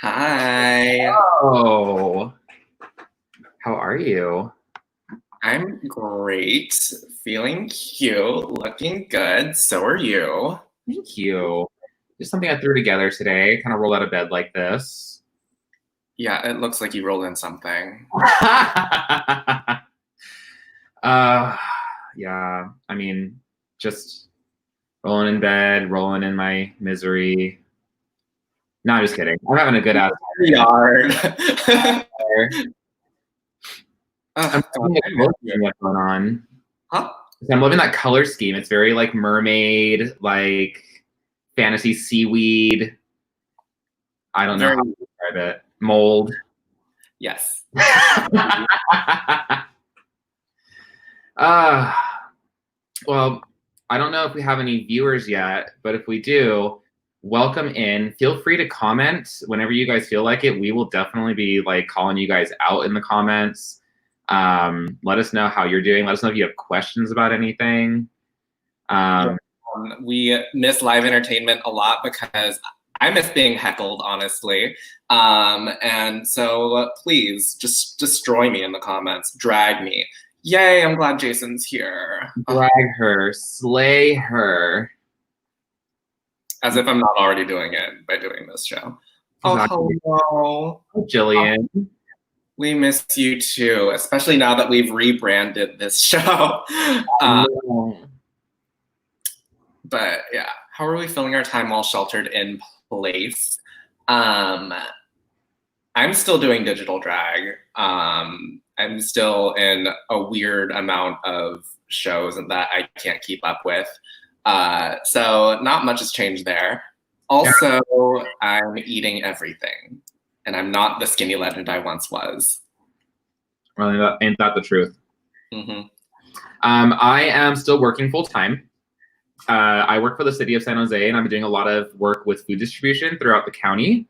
Hi, Oh, how are you? I'm great. Feeling cute, looking good. So are you. Thank you. Just something I threw together today. Kind of rolled out of bed like this. Yeah, it looks like you rolled in something. uh, yeah. I mean, just rolling in bed, rolling in my misery. No, I'm just kidding. I'm having a good ass Yard. time. I'm God, loving the I miss color you. scheme that's going on. Huh? I'm loving that color scheme. It's very like mermaid, like fantasy seaweed. I don't know Very, how to describe it. Mold. yes. uh, well, I don't know if we have any viewers yet, but if we do, welcome in. Feel free to comment whenever you guys feel like it. We will definitely be like calling you guys out in the comments. Let us know how you're doing. Let us know if you have questions about anything. Yeah. Um, We miss live entertainment a lot because I miss being heckled, honestly. And so please just destroy me in the comments, drag me. Yay, I'm glad Jason's here. Drag her, slay her. As if I'm not already doing it by doing this show. Exactly. Oh, hello. Jillian. We miss you too, especially now that we've rebranded this show. No. But yeah, how are we filling our time while sheltered in place? Um, I'm still doing digital drag. I'm still in a weird amount of shows that I can't keep up with. So not much has changed there. Also, I'm eating everything, and I'm not the skinny legend I once was. Well, ain't that the truth? Mm-hmm. I am still working full time. I work for the city of San Jose, and I'm doing a lot of work with food distribution throughout the county.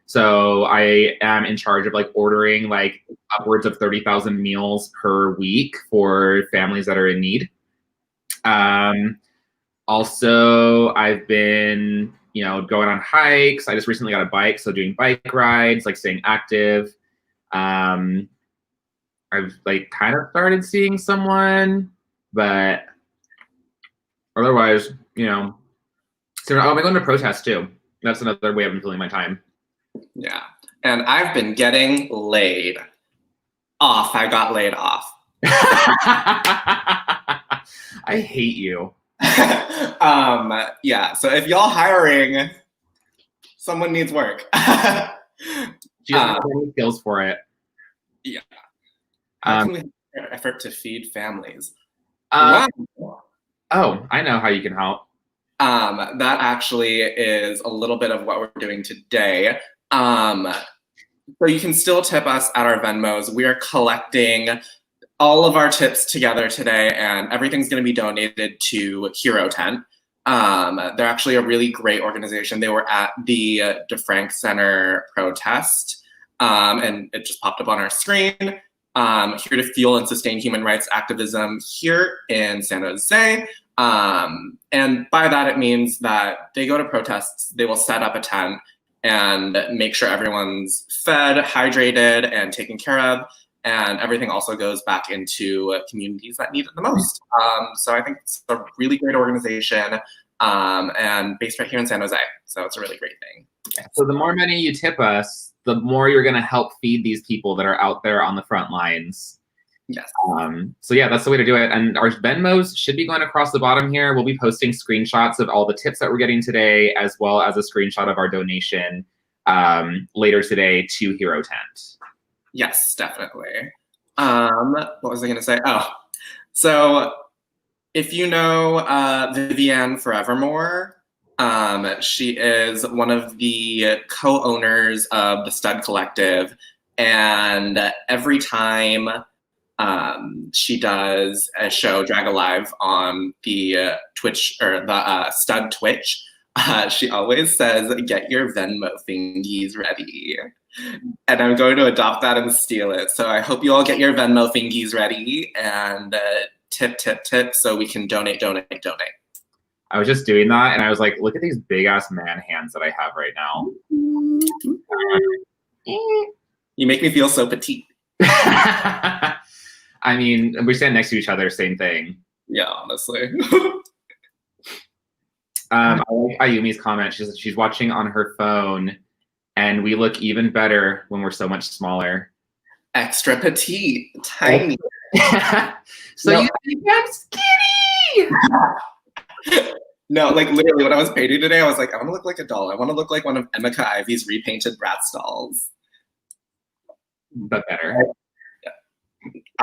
So I am in charge of like ordering like upwards of 30,000 meals per week for families that are in need. Also, I've been, going on hikes. I just recently got a bike, so doing bike rides, like staying active. Um, I've like kind of started seeing someone, but otherwise, So, I'm going to protest too. That's another way I've been filling my time. Yeah. And I've been getting laid off. I got laid off. I hate you. Yeah. So if y'all hiring, someone needs work. She doesn't have any skills for it. Yeah. How can we have effort to feed families? Wow. Wow. Oh, I know how you can help. That actually is a little bit of what we're doing today. So you can still tip us at our Venmos. We are collecting all of our tips together today, and everything's going to be donated to Hero Tent. They're actually a really great organization. They were at the DeFrank Center protest, and it just popped up on our screen. Here to fuel and sustain human rights activism here in San Jose. And by that, it means that they go to protests, they will set up a tent and make sure everyone's fed, hydrated, and taken care of. And everything also goes back into communities that need it the most. So I think it's a really great organization and based right here in San Jose. So it's a really great thing. So the more money you tip us, the more you're going to help feed these people that are out there on the front lines. Yes. So yeah, that's the way to do it. And our Venmos should be going across the bottom here. We'll be posting screenshots of all the tips that we're getting today, as well as a screenshot of our donation later today to Hero Tent. Yes, definitely. What was I going to say? Oh, so if you know Vivienne Forevermore, she is one of the co-owners of the Stud Collective, and every time she does a show, Drag Alive, on the Twitch or the Stud Twitch, she always says, "Get your Venmo thingies ready." And I'm going to adopt that and steal it. So I hope you all get your Venmo thingies ready and tip, so we can donate. I was just doing that, and I was like, look at these big ass man hands that I have right now. You make me feel so petite. I mean, we stand next to each other, same thing. Yeah, honestly. I like Ayumi's comment. She's watching on her phone, and we look even better when we're so much smaller. Extra petite, tiny. So no. I'm skinny. No, like literally when I was painting today, I was like, I want to look like a doll. I want to look like one of Emeka Ivy's repainted Bratz dolls. But better. Yeah.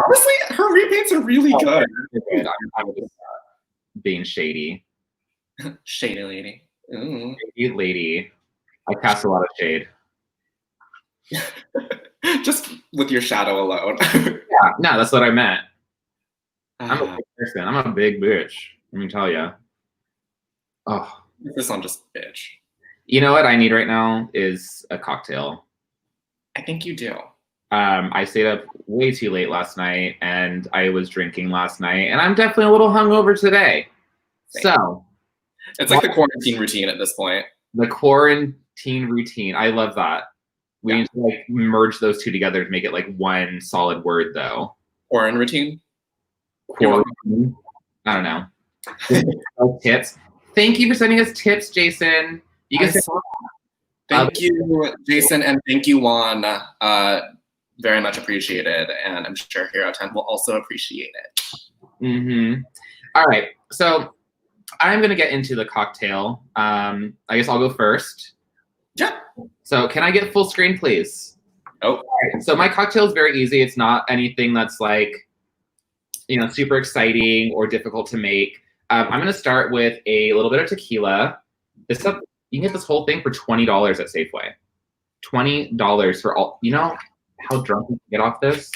Honestly, her repaints are really good. I'm just being shady. Shady lady. Ooh. Shady lady. I cast a lot of shade. Just with your shadow alone. Yeah, no, that's what I meant. I'm a big person. I'm a big bitch. Let me tell you. Oh, this one just bitch. You know what I need right now is a cocktail. I think you do. I stayed up way too late last night, and I was drinking last night, and I'm definitely a little hungover today. Same. So it's like the quarantine routine at this point. The quarantine routine. I love that. We need to like merge those two together to make it like one solid word, though. Quarantine routine. Quarantine. I don't know. Tips. Thank you for sending us tips, Jason. You can thank you, Jason, and thank you, Juan. Very much appreciated, and I'm sure Hero 10 will also appreciate it. All right, so I'm gonna get into the cocktail. I guess I'll go first. Yeah. So can I get full screen, please? Oh. All right, so my cocktail is very easy. It's not anything that's like, super exciting or difficult to make. I'm gonna start with a little bit of tequila. You can get this whole thing for $20 at Safeway. $20 for all. You know how drunk you can get off this?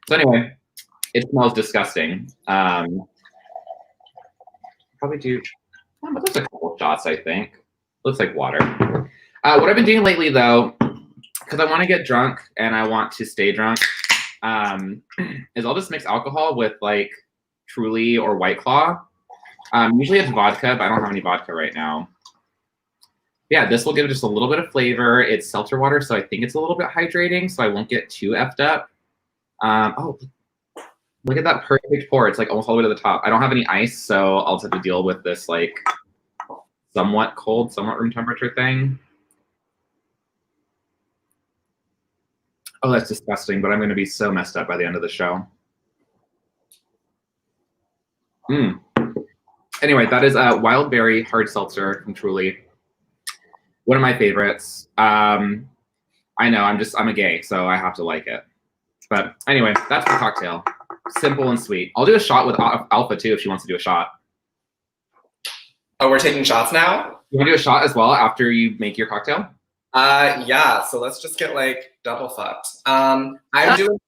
So anyway, it smells disgusting. Probably do. There's a couple shots, I think. Looks like water. What I've been doing lately, though, because I want to get drunk and I want to stay drunk, is I'll just mix alcohol with like Truly or White Claw. Usually it's vodka, but I don't have any vodka right now. Yeah, this will give it just a little bit of flavor. It's seltzer water, so I think it's a little bit hydrating, so I won't get too effed up. Oh, look at that perfect pour. It's like almost all the way to the top. I don't have any ice, so I'll just have to deal with this like somewhat cold, somewhat room temperature thing. Oh, that's disgusting, but I'm going to be so messed up by the end of the show. Anyway, that is a wild berry hard seltzer from Truly. One of my favorites. I know, I'm a gay, so I have to like it. But anyway, that's the cocktail. Simple and sweet. I'll do a shot with Alpha too if she wants to do a shot. Oh, we're taking shots now? You want to do a shot as well after you make your cocktail? Yeah, so let's just get like double fucked. I'm doing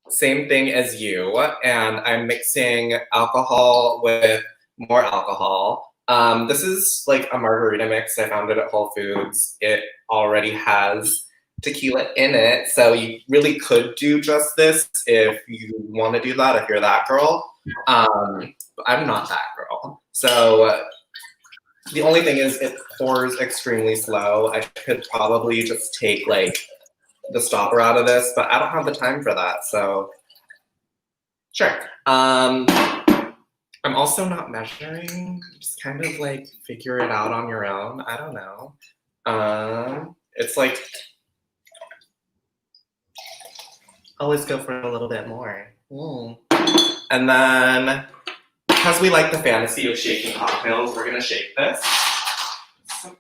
the same thing as you, and I'm mixing alcohol with more alcohol. This is like a margarita mix. I found it at Whole Foods. It already has tequila in it, so you really could do just this if you want to do that, if you're that girl. But I'm not that girl. So the only thing is it pours extremely slow. I could probably just take like the stopper out of this, but I don't have the time for that, so sure. I'm also not measuring, just kind of like figure it out on your own. I don't know. It's like, always go for a little bit more. And then, because we like the fantasy of shaking cocktails, we're gonna shake this. Some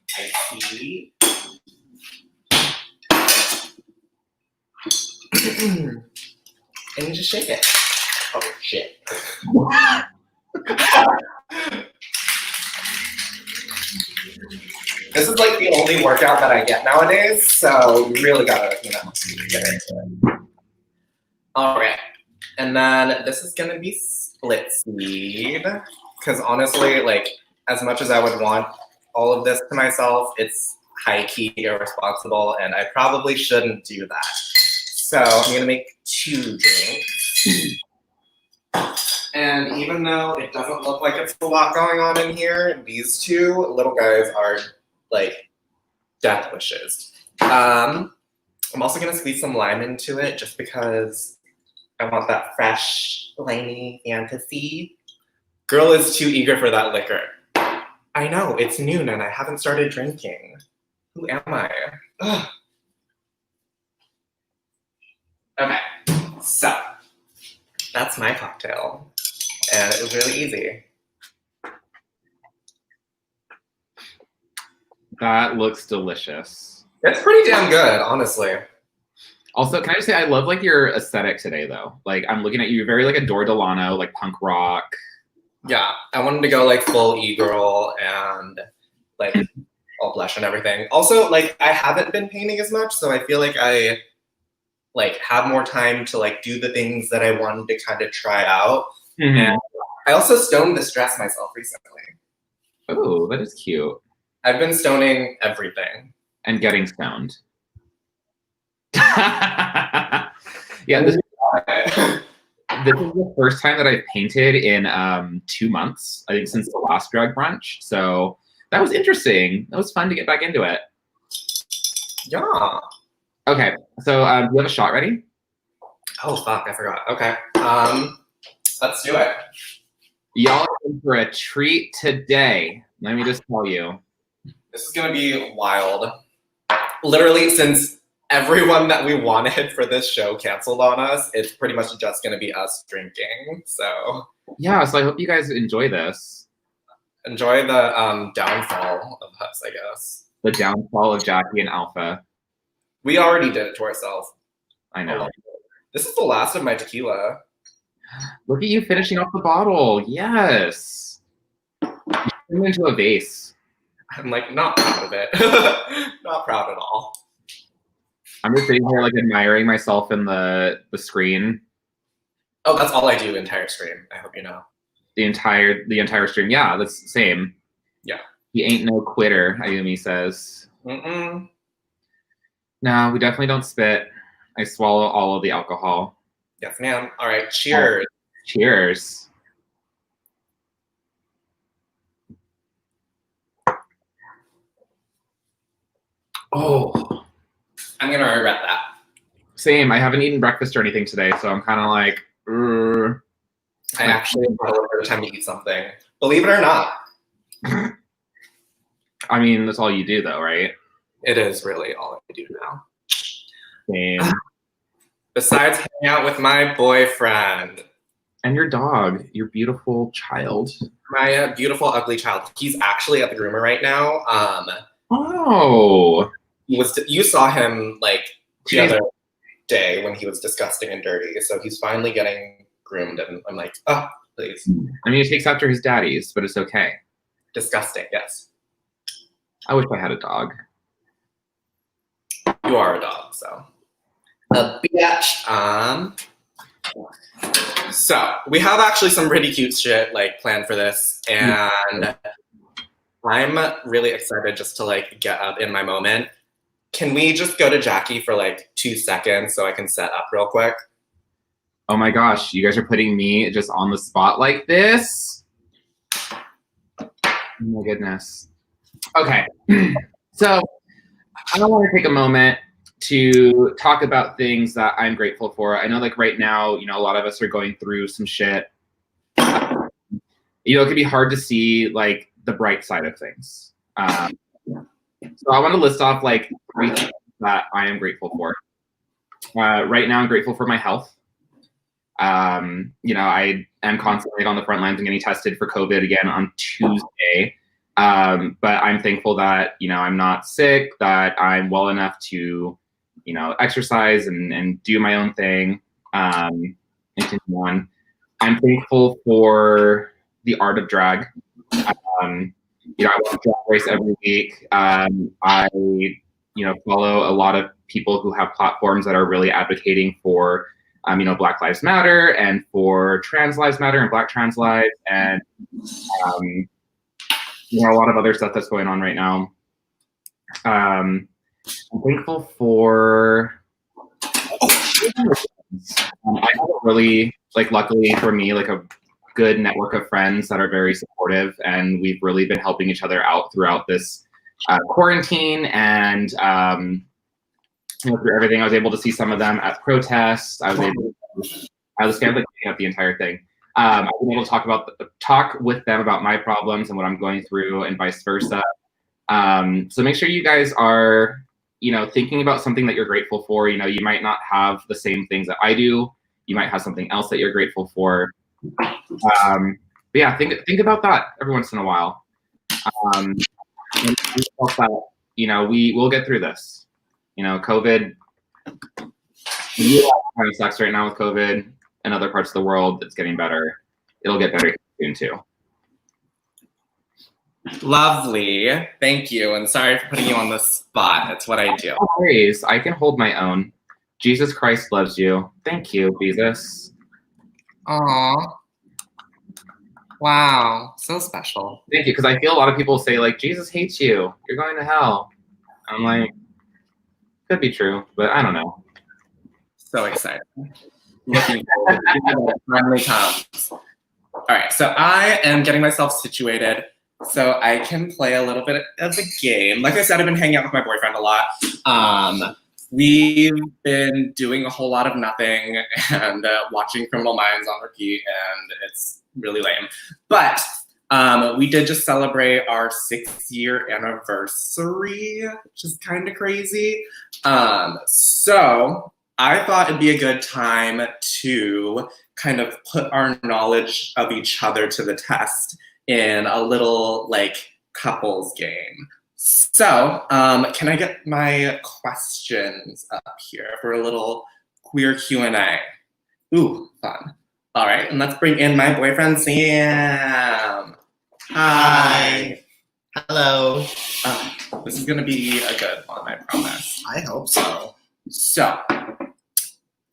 icy. And you just shake it. Oh shit. This is like the only workout that I get nowadays, so you really gotta, get into it. All right, and then this is gonna be split seed, because honestly, like, as much as I would want all of this to myself, it's high-key irresponsible, and I probably shouldn't do that. So I'm gonna make 2 drinks. And even though it doesn't look like it's a lot going on in here, these 2 little guys are like Death wishes. I'm also gonna squeeze some lime into it just because I want that fresh, limey fantasy. Girl is too eager for that liquor. I know, it's noon and I haven't started drinking. Who am I? Ugh. Okay, so that's my cocktail. And it was really easy. That looks delicious. It's pretty damn good, honestly. Also, can I just say, I love like your aesthetic today, though. Like, I'm looking at you, very like Adore Delano, like punk rock. Yeah, I wanted to go like full e-girl and like all blush and everything. Also, like I haven't been painting as much, so I feel like I like have more time to like do the things that I wanted to kind of try out. Mm-hmm. And I also stoned this dress myself recently. Oh, that is cute. I've been stoning everything. And getting stoned. Yeah, this is the first time that I've painted in 2 months, I think, since the last drag brunch. So that was interesting. That was fun to get back into it. Yeah. Okay, so do you have a shot ready? Oh fuck, I forgot. Okay. Let's do it. Y'all are in for a treat today. Let me just tell you. This is gonna be wild. Literally, since everyone that we wanted for this show canceled on us, it's pretty much just gonna be us drinking. So yeah, so I hope you guys enjoy this. Enjoy the downfall of us, I guess. The downfall of Jackie and Alpha. We already did it to ourselves. I know. This is the last of my tequila. Look at you finishing off the bottle. Yes. You turn it into a vase. I'm like not proud of it. Not proud at all. I'm just sitting here like admiring myself in the screen. Oh, that's all I do entire stream. I hope you know. The entire stream. Yeah, that's the same. Yeah. He ain't no quitter, Ayumi says. Mm-mm. No, we definitely don't spit. I swallow all of the alcohol. Yes, ma'am. All right, cheers. Cheers. Oh, I'm gonna regret that. same. I haven't eaten breakfast or anything today, so I'm kind of like, I actually have a little bit of time to eat something. Believe it or not. I mean, that's all you do, though, right? It is really all I do now. Same. Besides hanging out with my boyfriend. And your dog, your beautiful child. My beautiful, ugly child. He's actually at the groomer right now. Oh. You saw him like the other day when he was disgusting and dirty. So he's finally getting groomed, and I'm like, oh, please. I mean, it takes after his daddy's, but it's okay. Disgusting, yes. I wish I had a dog. You are a dog, so. A bitch. So we have actually some pretty cute shit like planned for this, and I'm really excited just to like get up in my moment. Can we just go to Jackie for like 2 seconds so I can set up real quick? Oh my gosh, you guys are putting me just on the spot like this? Oh my goodness. Okay, so I want to take a moment to talk about things that I'm grateful for. I know like right now, you know, a lot of us are going through some shit. You know, it can be hard to see like the bright side of things. So I want to list off like 3 things that I am grateful for. Right now, I'm grateful for my health. You know, I am constantly on the front lines and getting tested for COVID again on Tuesday. But I'm thankful that, you know, I'm not sick, that I'm well enough to, you know, exercise and do my own thing. And continue on. I'm thankful for the art of drag. You know, I watch Drag Race every week. I, you know, follow a lot of people who have platforms that are really advocating for, you know, Black Lives Matter and for Trans Lives Matter and Black Trans Lives and, you know, a lot of other stuff that's going on right now. I'm thankful for. I have a really, like, luckily for me, like a good network of friends that are very supportive, and we've really been helping each other out throughout this quarantine and through everything. I was able to see some of them at protests. I was kind of like cleaning up the entire thing. I've been able to talk with them about my problems and what I'm going through, and vice versa. So make sure you guys are, thinking about something that you're grateful for. You might not have the same things that I do. You might have something else that you're grateful for. But yeah, think about that every once in a while. And we'll get through this. COVID, kind of sucks right now with COVID. In other parts of the world, it's getting better. It'll get better soon too. Lovely. Thank you. And sorry for putting you on the spot. It's what I do. No worries. I can hold my own. Jesus Christ loves you. Thank you, Jesus. Aw. Wow. So special. Thank you. Because I feel a lot of people say, like, Jesus hates you. You're going to hell. I'm like, could be true, but I don't know. So excited. Looking forward to it finally comes. All right. So I am getting myself situated so I can play a little bit of the game. Like I said, I've been hanging out with my boyfriend a lot. We've been doing a whole lot of nothing and watching Criminal Minds on repeat, and it's really lame. But we did just celebrate our 6-year anniversary, which is kind of crazy. So I thought it'd be a good time to kind of put our knowledge of each other to the test in a little couples game. So can I get my questions up here for a little queer Q&A? Ooh, fun. All right, and let's bring in my boyfriend, Sam. Hi. Hello. This is gonna be a good one, I promise. I hope so. So,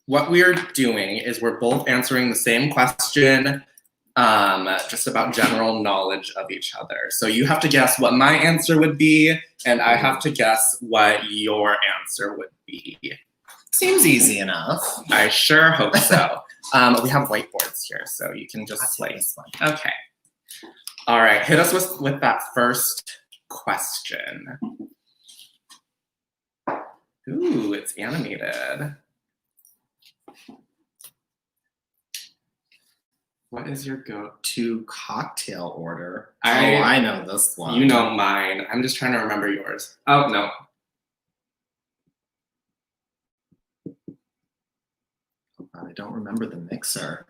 what we're doing is we're both answering the same question, just about general knowledge of each other. So you have to guess what my answer would be, and I have to guess what your answer would be. Seems easy enough. I sure hope so. We have whiteboards here, so you can just Okay. All right, hit us with that first question. Ooh, it's animated. What is your go-to cocktail order? I know this one. You know mine. I'm just trying to remember yours. Oh, no. I don't remember the mixer.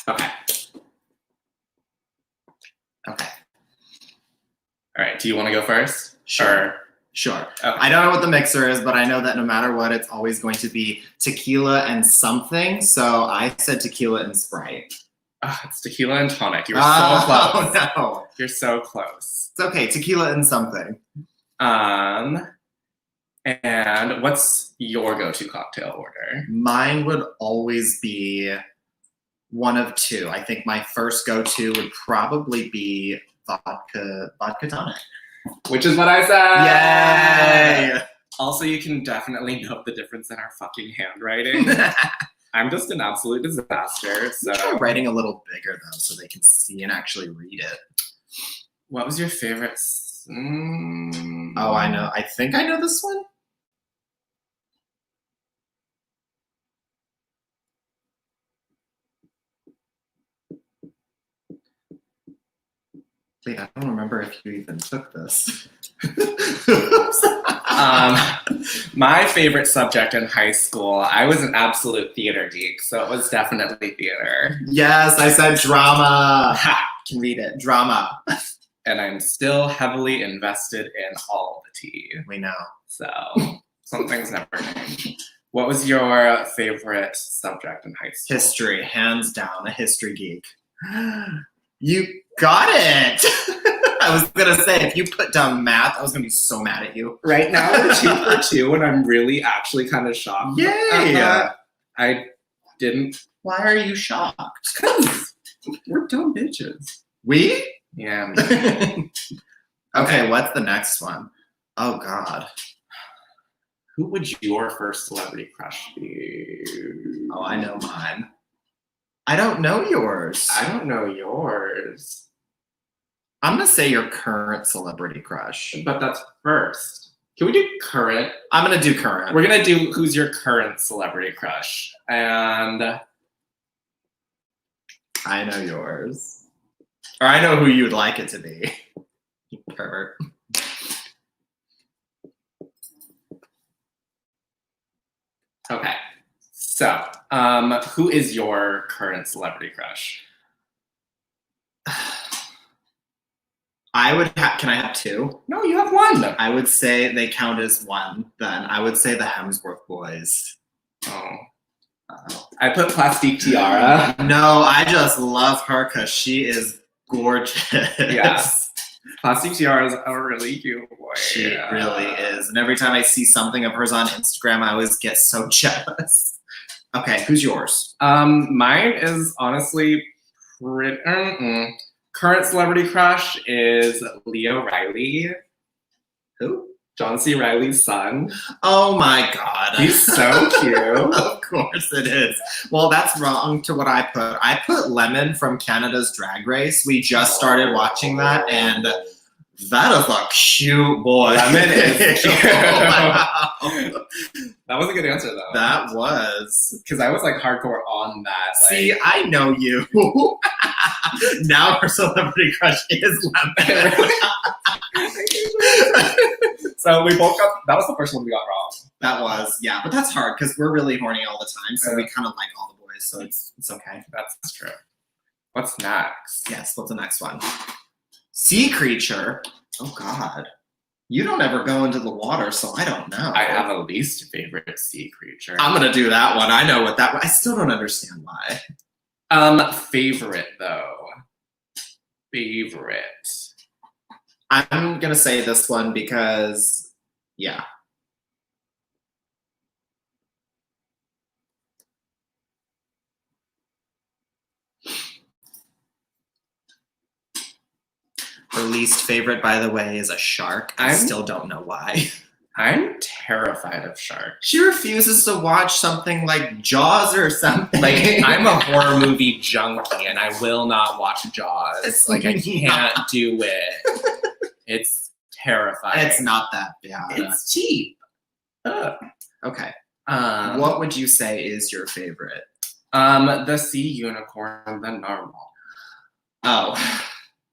Okay. All right, do you want to go first? Sure. Okay. I don't know what the mixer is, but I know that no matter what, it's always going to be tequila and something. So I said tequila and Sprite. It's tequila and tonic. You're so close. Oh, no. You're so close. It's okay. Tequila and something. And what's your go-to cocktail order? Mine would always be one of two. I think my first go-to would probably be vodka tonic. Which is what I said! Yay! Also, you can definitely note the difference in our fucking handwriting. I'm just an absolute disaster, so... Try writing a little bigger, though, so they can see and actually read it. What was your favorite... Oh, I know. I think I know this one. Wait, I don't remember if you even took this. My favorite subject in high school, I was an absolute theater geek, so it was definitely theater. Yes, I said drama. Ha! Can read it. Drama. And I'm still heavily invested in all the tea. We know. So, some things never change. What was your favorite subject in high school? History, hands down, a history geek. You got it! I was gonna say, if you put down math, I was gonna be so mad at you. Right now, we're 2 for 2, and I'm really actually kind of shocked. Yay! I didn't. Why are you shocked? Because we're dumb bitches. We? Yeah. Okay, what's the next one? Oh, God. Who would your first celebrity crush be? Oh, I know mine. I don't know yours. I don't know yours. I'm gonna say your current celebrity crush. But that's first. Can we do current? I'm gonna do current. We're gonna do who's your current celebrity crush. And I know yours. Or I know who you would like it to be. You pervert. okay. So, who is your current celebrity crush? I would can I have two? No, you have one. I would say they count as one then. I would say the Hemsworth boys. Oh. I put Plastique Tiara. No, I just love her because she is gorgeous. Yes. Plastique Tiara is a really cute boy. She really is. And every time I see something of hers on Instagram, I always get so jealous. Okay, who's yours? Mine is honestly pretty. Current celebrity crush is Leo Riley. Who? John C. Riley's son. Oh my god. He's so cute. Of course it is. Well, that's wrong to what I put. I put Lemon from Canada's Drag Race. We just started watching that, and that is a cute boy. Lemon is cute. Wow. That was a good answer, though. That was. Because I was like hardcore on that. Like, See, I know you. Now her celebrity crush is Lemon. So we both got, that was the first one we got wrong. That was, yeah, but that's hard because we're really horny all the time, so we kind of like all the boys, so it's okay. That's true. What's next? Yes, what's the next one? Sea creature. Oh God, you don't ever go into the water, so I don't know. I have a least favorite sea creature. I'm gonna do that one. I know what that one. I still don't understand why. Favorite though. Favorite. I'm gonna say this one because, yeah. Her least favorite, by the way, is a shark. I still don't know why. I'm terrified of sharks. She refuses to watch something like Jaws or something. Like, I'm a horror movie junkie, and I will not watch Jaws. It's like, I can't do it. It's terrifying. It's not that bad. It's cheap. Okay. What would you say is your favorite? The sea unicorn, the normal. Oh.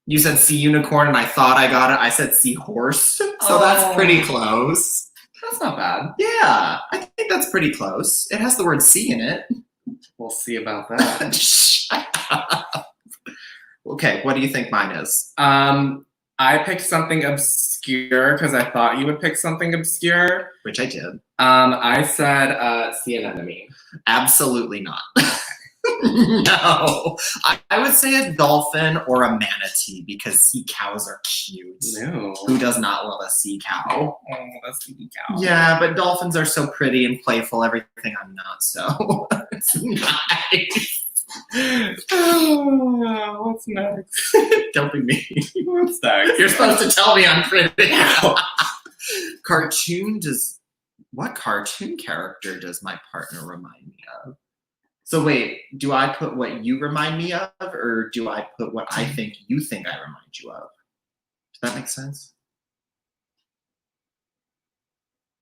You said sea unicorn, and I thought I got it. I said sea horse, so that's pretty close. That's not bad. Yeah, I think that's pretty close. It has the word sea in it. We'll see about that. Shut up. Okay, what do you think mine is? I picked something obscure because I thought you would pick something obscure. Which I did. I said sea anemone. Absolutely not. No. I would say a dolphin or a manatee because sea cows are cute. No. Who does not love a sea cow? Oh, that's sea cow. Yeah, but dolphins are so pretty and playful. Everything I'm not, so it's nice. What's next? Don't be mean. What's next? You're supposed to tell me I'm pretty. What cartoon character does my partner remind me of? So wait, do I put what you remind me of, or do I put what I think you think I remind you of? Does that make sense?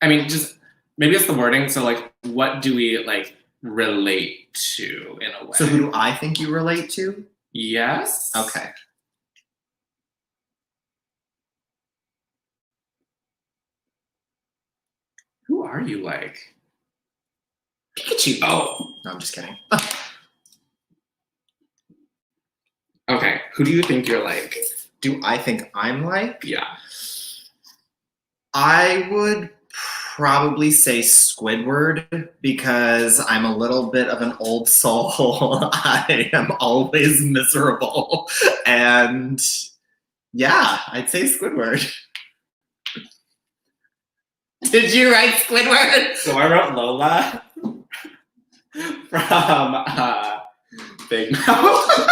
I mean, just maybe it's the wording. So like, what do we like relate to in a way? So who do I think you relate to? Yes. Okay. Who are you like? Pikachu. Oh, no, I'm just kidding. Okay, who do you think you're like? Do I think I'm like? Yeah. I would probably say Squidward because I'm a little bit of an old soul. I am always miserable. And yeah, I'd say Squidward. Did you write Squidward? So I wrote Lola from Big Mouth.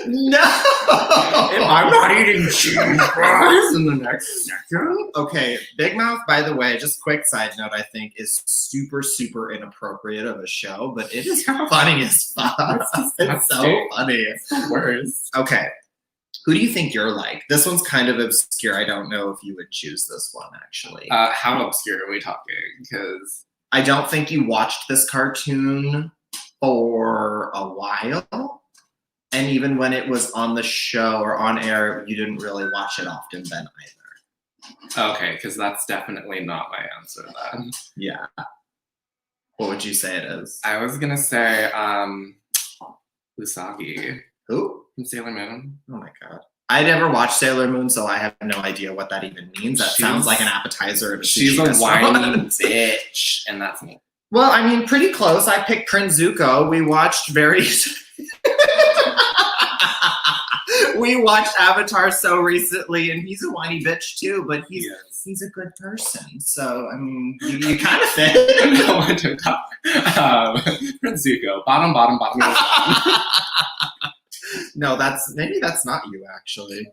No! I'm not eating cheese fries in the next second. Okay, Big Mouth, by the way, just quick side note, I think, is super, super inappropriate of a show, but it is funny as fuck. It's so funny. It's the worst. Okay, Who do you think you're like? This one's kind of obscure. I don't know if you would choose this one, actually. How obscure are we talking? Because I don't think you watched this cartoon for a while. And even when it was on the show or on air, you didn't really watch it often then either. Okay, because that's definitely not my answer then. Yeah. What would you say it is? I was gonna say Usagi Who? from Sailor Moon. Oh my god. I never watched Sailor Moon, so I have no idea what that even means. That sounds like an appetizer at a sushi She's a restaurant. whiny bitch, and that's me. Well, I mean, pretty close. I picked Prince Zuko. We watched we watched Avatar so recently, and he's a whiny bitch too, but he's a good person. So, I mean, you kind of fit. No one took that. Prince Zuko, bottom. No, maybe that's not you, actually.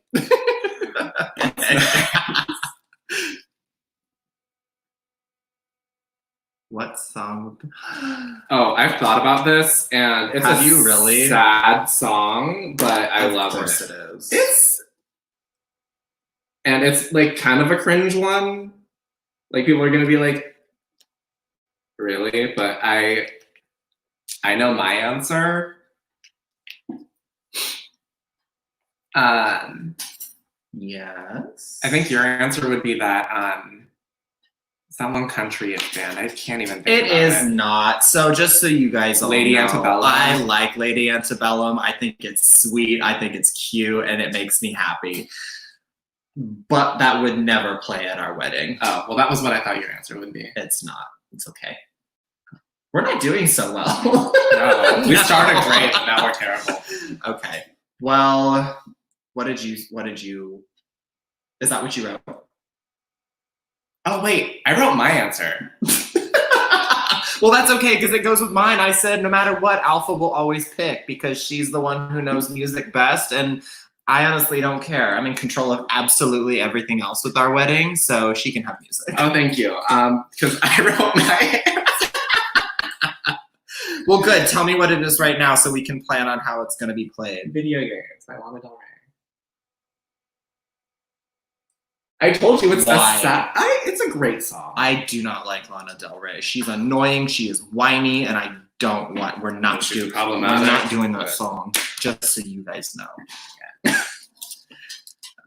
What song? Oh, I've thought about this, and it's Have you really? sad song, but I love Of course it. it is. It's like kind of a cringe one. Like people are gonna be like, really? But I know my answer. Yes. I think your answer would be that Someone Country is band. I can't even think It about is it. not. So just so you guys all Lady know, Antebellum. I like Lady Antebellum. I think it's sweet. I think it's cute, and it makes me happy. But that would never play at our wedding. Oh, well, that was what I thought your answer would be. It's not. It's okay. We're not doing so well. No, we started great, but now we're terrible. Okay. Well, what did you? Is that what you wrote? Oh, wait, I wrote my answer. Well, that's okay because it goes with mine. I said no matter what, Alpha will always pick because she's the one who knows music best, and I honestly don't care. I'm in control of absolutely everything else with our wedding, so she can have music. Oh, thank you. Because I wrote my answer. Well, good. Tell me what it is right now so we can plan on how it's going to be played. Video games. I Lana Del Rey. I told you it's Why? It's a great song. I do not like Lana Del Rey. She's annoying. She is whiny, and I don't want. We're not She's doing. problematic, We're not doing that but- song. Just so you guys know. Yeah.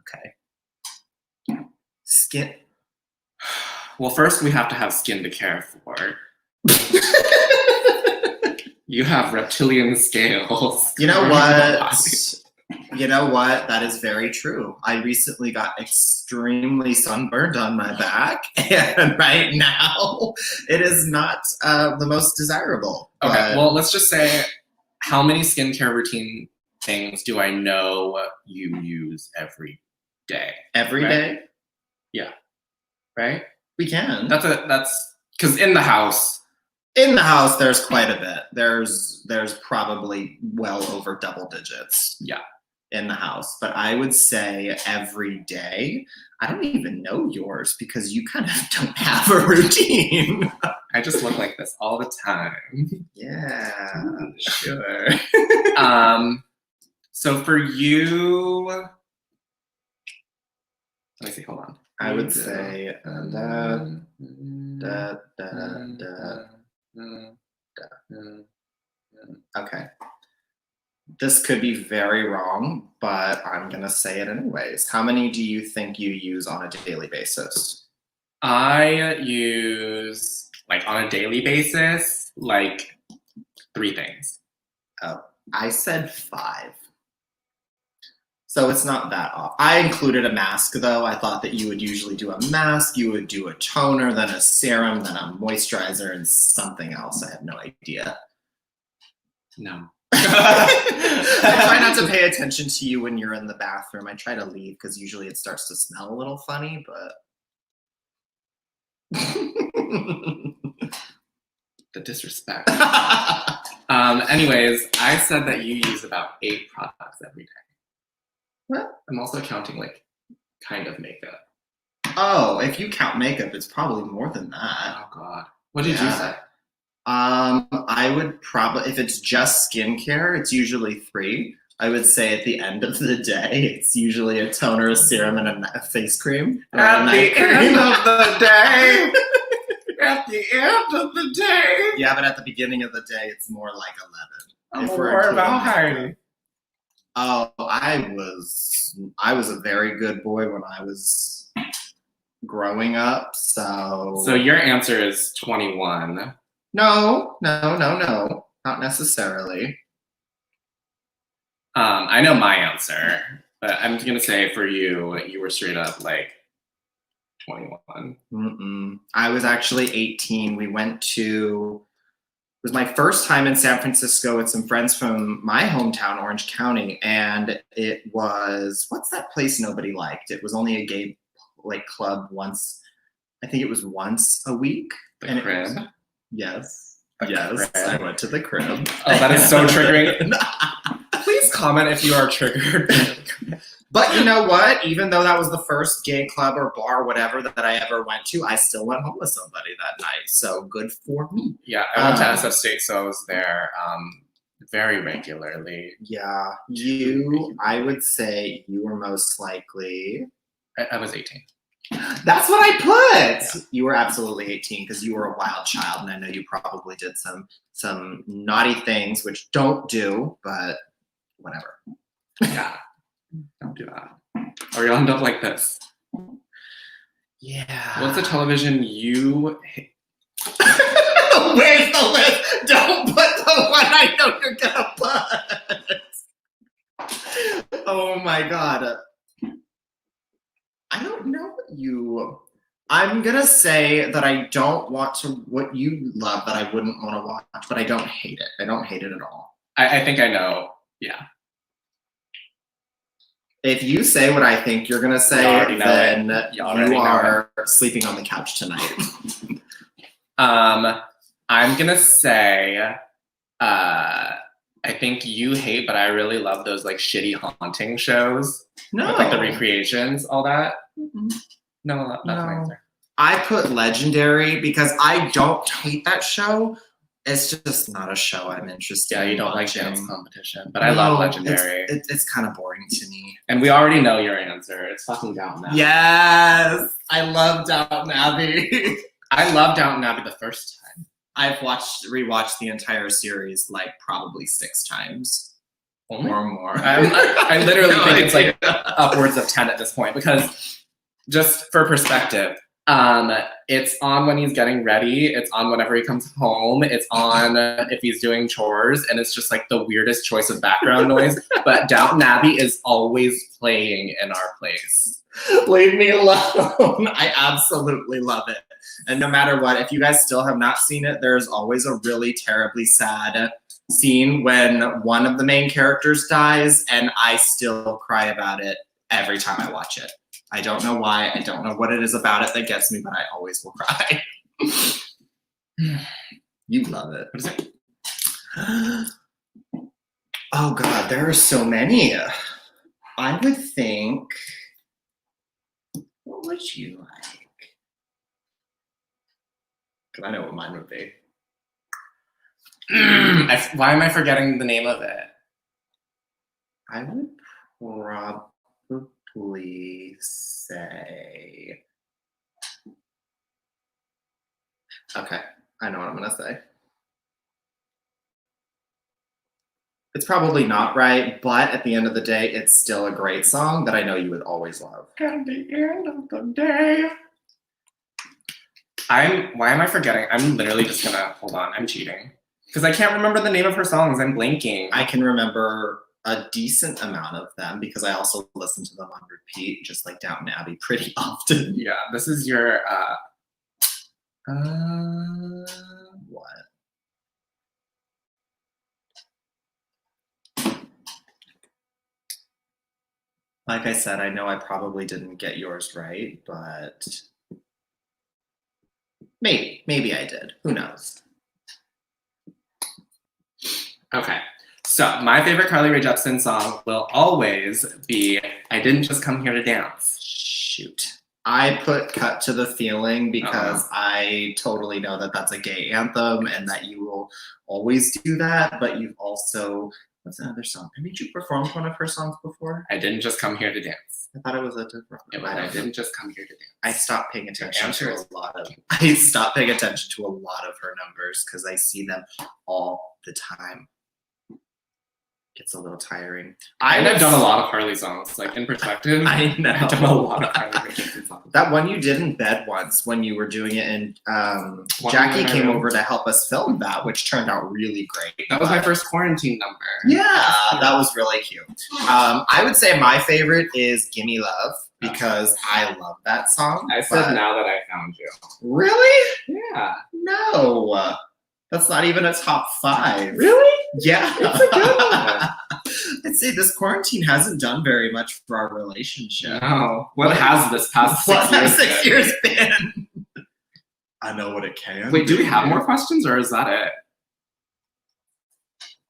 Okay. Skip. Well, first we have to have skin to care for. You have reptilian scales. You know what? You know what? That is very true. I recently got extremely sunburned on my back, and right now it is not the most desirable. Okay, but- well, let's just say, how many skincare routine things do I know you use every day? every Right. day Right? we can. That's because in the house. In the house, there's quite a bit. There's probably well over double digits. Yeah. In the house, but I would say every day. I don't even know yours because you kind of don't have a routine. I just look like this all the time. Yeah. Sure. So for you, let me see. Hold on. I would say okay. This could be very wrong, but I'm gonna say it anyways. How many do you think you use on a daily basis? I use, like, on a daily basis, like 3 things. I said 5. So it's not that off. I included a mask though. I thought that you would usually do a mask, you would do a toner, then a serum, then a moisturizer, and something else. I have no idea. No. I try not to pay attention to you when you're in the bathroom. I try to leave because usually it starts to smell a little funny, but The disrespect. Anyways, I said that you use about 8 products every day. What? I'm also counting, like, kind of makeup. Oh, if you count makeup, it's probably more than that. Oh, God. What did you Yeah. say? I would probably, if it's just skincare, it's usually 3. I would say at the end of the day, it's usually a toner, a serum, and a face cream. At the end of the day. At the end of the day. Yeah, but at the beginning of the day, it's more like 11. Oh, more about Heidi. Oh, I was a very good boy when I was growing up, so... So your answer is 21. No, not necessarily. I know my answer, but I'm gonna say for you, you were straight up like 21. I was actually 18. We went to... It was my first time in San Francisco with some friends from my hometown, Orange County, and it was... What's that place nobody liked? It was only a gay club once. I think it was once a week. The Crib? Yes. The Yes. Crib. I went to the Crib. Oh, that is so triggering. Please comment if you are triggered. But you know what? Even though that was the first gay club or bar or whatever that I ever went to, I still went home with somebody that night. So good for me. Yeah, I went to SF State, so I was there very regularly. Yeah. I would say you were most likely... I was 18. That's what I put! Yeah. You were absolutely 18 because you were a wild child, and I know you probably did some naughty things, which don't do, but whatever. Yeah. Don't do that. Or you'll end up like this. Yeah. What's the television you hate? Where's the list? Don't put the one I know you're gonna put. Oh my god. I don't know what you... I'm gonna say that I don't want to... What you love that I wouldn't want to watch, but I don't hate it. I don't hate it at all. I think I know. Yeah. If you say what I think you're gonna say, then you are sleeping on the couch tonight. I'm gonna say, I think you hate, but I really love those like shitty haunting shows. No, with, like the recreations, all that. Mm-hmm. No, that's my answer. I put Legendary because I don't hate that show. It's just not a show I'm interested in. Yeah, you don't watching. like dance competition, but I love Legendary. It's kind of boring to me. And we already know your answer. It's fucking Downton Abbey. Yes! I love Downton Abbey. I love Downton Abbey the first time. I've rewatched the entire series like probably 6 times. Only? Or more. I literally think it's like upwards of 10 at this point because just for perspective, it's on when he's getting ready. It's on whenever he comes home. It's on if he's doing chores, and it's just like the weirdest choice of background noise. But Downton Abbey is always playing in our place. Leave me alone. I absolutely love it. And no matter what, if you guys still have not seen it, there's always a really terribly sad scene when one of the main characters dies, and I still cry about it every time I watch it. I don't know why. I don't know what it is about it that gets me, but I always will cry. You love it. What is it? Oh God, there are so many. I would think... What would you like? Because I know what mine would be. Why am I forgetting the name of it? I would probably say... Okay, I know what I'm going to say. It's probably not right, but at the end of the day, it's still a great song that I know you would always love. At the end of the day. Why am I forgetting? I'm literally just going to, hold on, I'm cheating. Because I can't remember the name of her songs, I'm blanking. I can remember a decent amount of them because I also listen to them on repeat, just like Downton Abbey, pretty often. Yeah, this is your, what? Like I said, I know I probably didn't get yours right, but maybe I did. Who knows? Okay, so my favorite Carly Rae Jepsen song will always be I Didn't Just Come Here to Dance. Shoot. I put Cut to the Feeling because I totally know that that's a gay anthem and that you will always do that, but you've also What's another song? Haven't you performed one of her songs before? I didn't just come here to dance. I thought it was a different one. I didn't just come here to dance. I stopped paying attention answer to is- a lot of. I stopped paying attention to a lot of her numbers because I see them all the time. Gets a little tiring. I've done a lot of Harley songs, like in perspective. I know. I've done a lot of Harley Davidson songs. That one you did in bed once when you were doing it, and One Jackie in my came room. over to help us film that, which turned out really great. That was my first quarantine number. Yeah, that was really cute. I would say my favorite is "Gimme Love" because I love that song. I said now that I found you. Really? Yeah. No, that's not even a top 5. Really? Yeah. It's a good one. I'd say this quarantine hasn't done very much for our relationship. No. What has this past What 6 years has 6 been? years been? I know what it can. Wait, do we be. have more questions or is that it?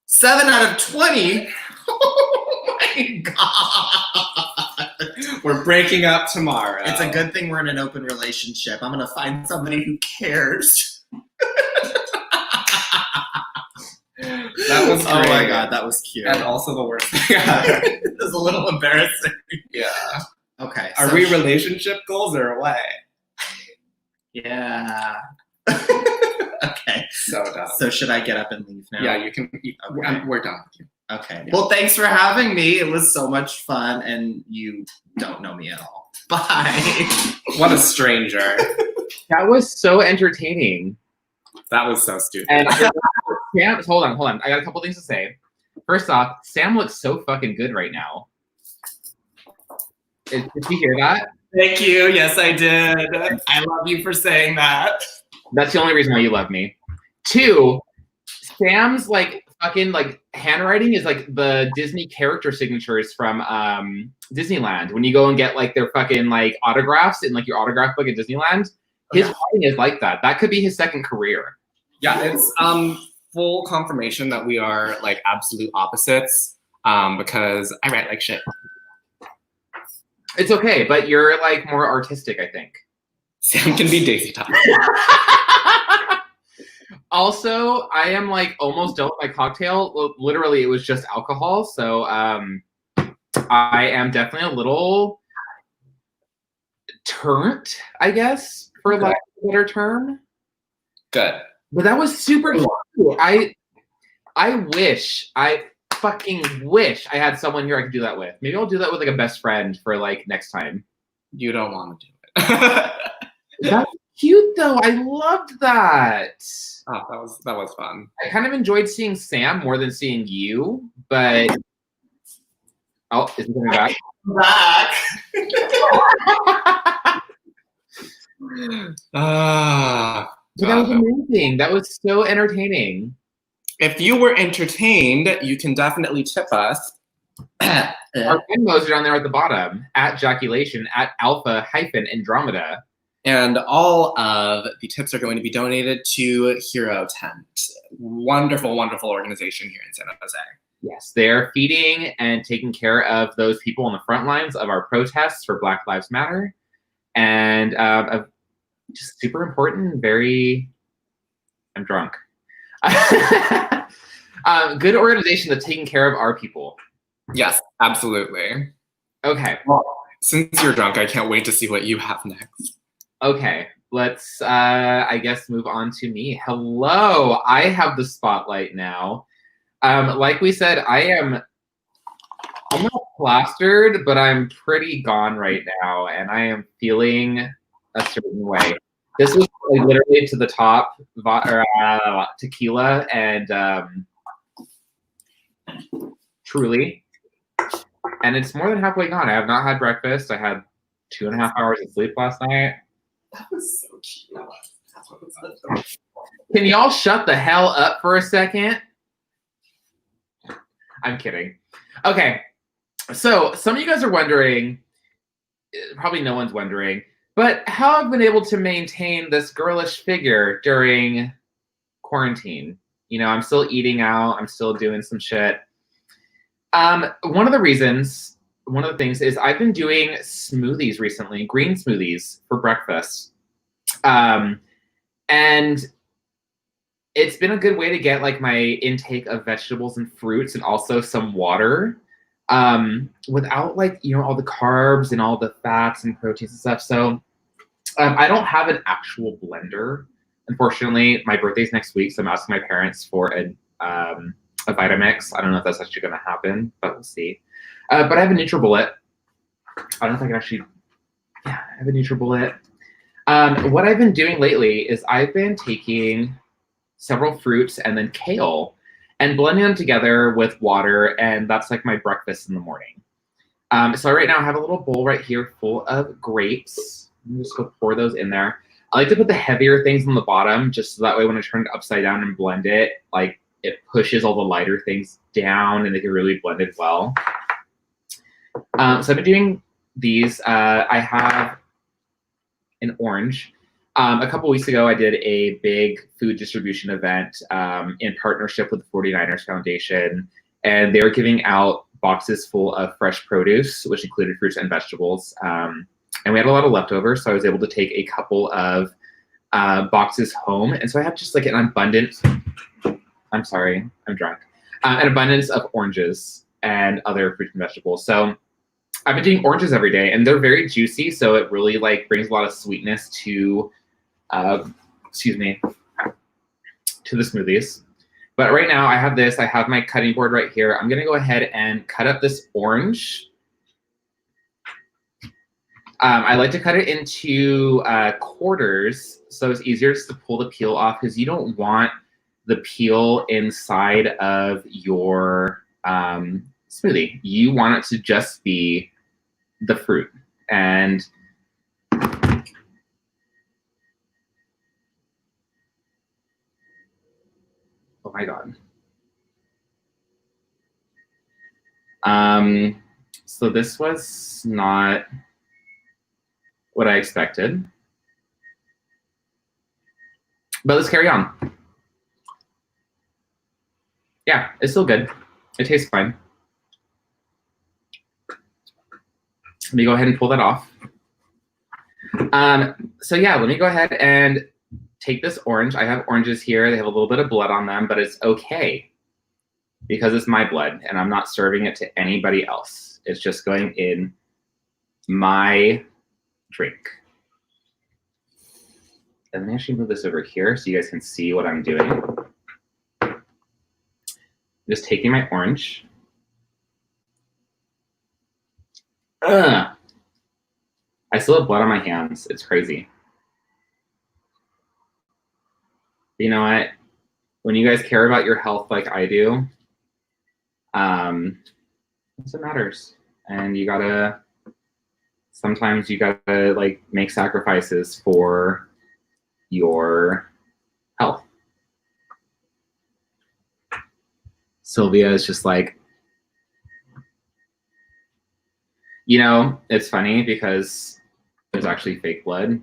7 out of 20? Oh my god. We're breaking up tomorrow. It's a good thing we're in an open relationship. I'm gonna find somebody who cares. That was Oh my great. god, that was cute. And also the worst thing ever. It was a little embarrassing. Yeah. Okay. Are so we relationship goals or what? Yeah. Okay. So dumb. So should I get up and leave now? Yeah, you can. Okay. We're done with you. Okay. Yeah. Well, thanks for having me. It was so much fun, and you don't know me at all. Bye. What a stranger. That was so entertaining. That was so stupid. And Sam, hold on. I got a couple things to say. First off, Sam looks so fucking good right now. Did you hear that? Thank you. Yes, I did. I love you for saying that. That's the only reason why you love me. 2, Sam's like fucking like handwriting is like the Disney character signatures from Disneyland. When you go and get like their fucking like autographs in like your autograph book at Disneyland, his writing is like that. That could be his second career. Yeah, it's full confirmation that we are like absolute opposites. Because I write like shit. It's okay, but you're like more artistic, I think. Sam can be Daisy Top. Also, I am like almost done with my cocktail. Literally, it was just alcohol. So I am definitely a little turnt, I guess, for lack of a better term. Good. But that was super cool. I fucking wish I had someone here I could do that with. Maybe I'll do that with like a best friend for like next time. You don't want to do it. That's cute though. I loved that. Oh, that was fun. I kind of enjoyed seeing Sam more than seeing you, but oh, is he coming back? Back. But that was amazing. That was so entertaining. If you were entertained, you can definitely tip us. Our Venmos are down there at the bottom, at Layshun, at Alpha Andromeda. And all of the tips are going to be donated to Hero Tent. Wonderful, wonderful organization here in San Jose. Yes, they're feeding and taking care of those people on the front lines of our protests for Black Lives Matter. And just super important, I'm drunk. Good organization that's taking care of our people. Yes, absolutely. Okay. Well, since you're drunk, I can't wait to see what you have next. Okay, let's, I guess, move on to me. Hello, I have the spotlight now. Like we said, I'm not plastered, but I'm pretty gone right now, and I am feeling a certain way. This was like, literally to the top, tequila and Truly. And it's more than halfway gone. I have not had breakfast. I had 2.5 hours of sleep last night. That was so cute. Can y'all shut the hell up for a second? I'm kidding. Okay, so some of you guys are wondering, probably no one's wondering, but how I've been able to maintain this girlish figure during quarantine. You know, I'm still eating out. I'm still doing some shit. One of the things is I've been doing smoothies recently, green smoothies for breakfast. And, you know, I'm still eating out. I'm still doing some shit. One of the reasons is I've been doing smoothies recently, green smoothies for breakfast. And, you know, I'm still eating out. I'm still doing some shit. One of the things is I've been doing smoothies recently, green smoothies for breakfast. it's been a good way to get like my intake of vegetables and fruits and also some water without like, you know, all the carbs and all the fats and proteins and stuff. So I don't have an actual blender. Unfortunately, my birthday's next week, so I'm asking my parents for a Vitamix. I don't know if that's actually going to happen, but we'll see. But I have a NutriBullet. I don't know if I can actually, yeah, I have a NutriBullet. What I've been doing lately is I've been taking several fruits and then kale and blending them together with water, and that's like my breakfast in the morning. So right now I have a little bowl right here full of grapes. I'm just gonna pour those in there. I like to put the heavier things on the bottom just so that way when I turn it upside down and blend it, like it pushes all the lighter things down and they can really blend it well. So I've been doing these. I have an orange. A couple weeks ago, I did a big food distribution event in partnership with the 49ers Foundation, and they were giving out boxes full of fresh produce, which included fruits and vegetables. And we had a lot of leftovers, so I was able to take a couple of boxes home. And so I have just like an abundance, I'm sorry, I'm drunk, an abundance of oranges and other fruits and vegetables. So I've been doing oranges every day, and they're very juicy, so it really like brings a lot of sweetness to, excuse me, to the smoothies. But right now I have this, I have my cutting board right here. I'm gonna go ahead and cut up this orange. I like to cut it into quarters, so it's easier just to pull the peel off because you don't want the peel inside of your smoothie. You want it to just be the fruit. And oh my God. So this was not what I expected. But let's carry on. Yeah, it's still good. It tastes fine. Let me go ahead and pull that off. So yeah, let me go ahead and take this orange. I have oranges here. They have a little bit of blood on them, but it's okay because it's my blood and I'm not serving it to anybody else. It's just going in my drink. And let me actually move this over here so you guys can see what I'm doing. I'm just taking my orange. I still have blood on my hands. It's crazy. You know what? When you guys care about your health like I do, it matters. And you gotta, sometimes you gotta like make sacrifices for your health. Sylvia is just like, you know, it's funny because there's actually fake blood,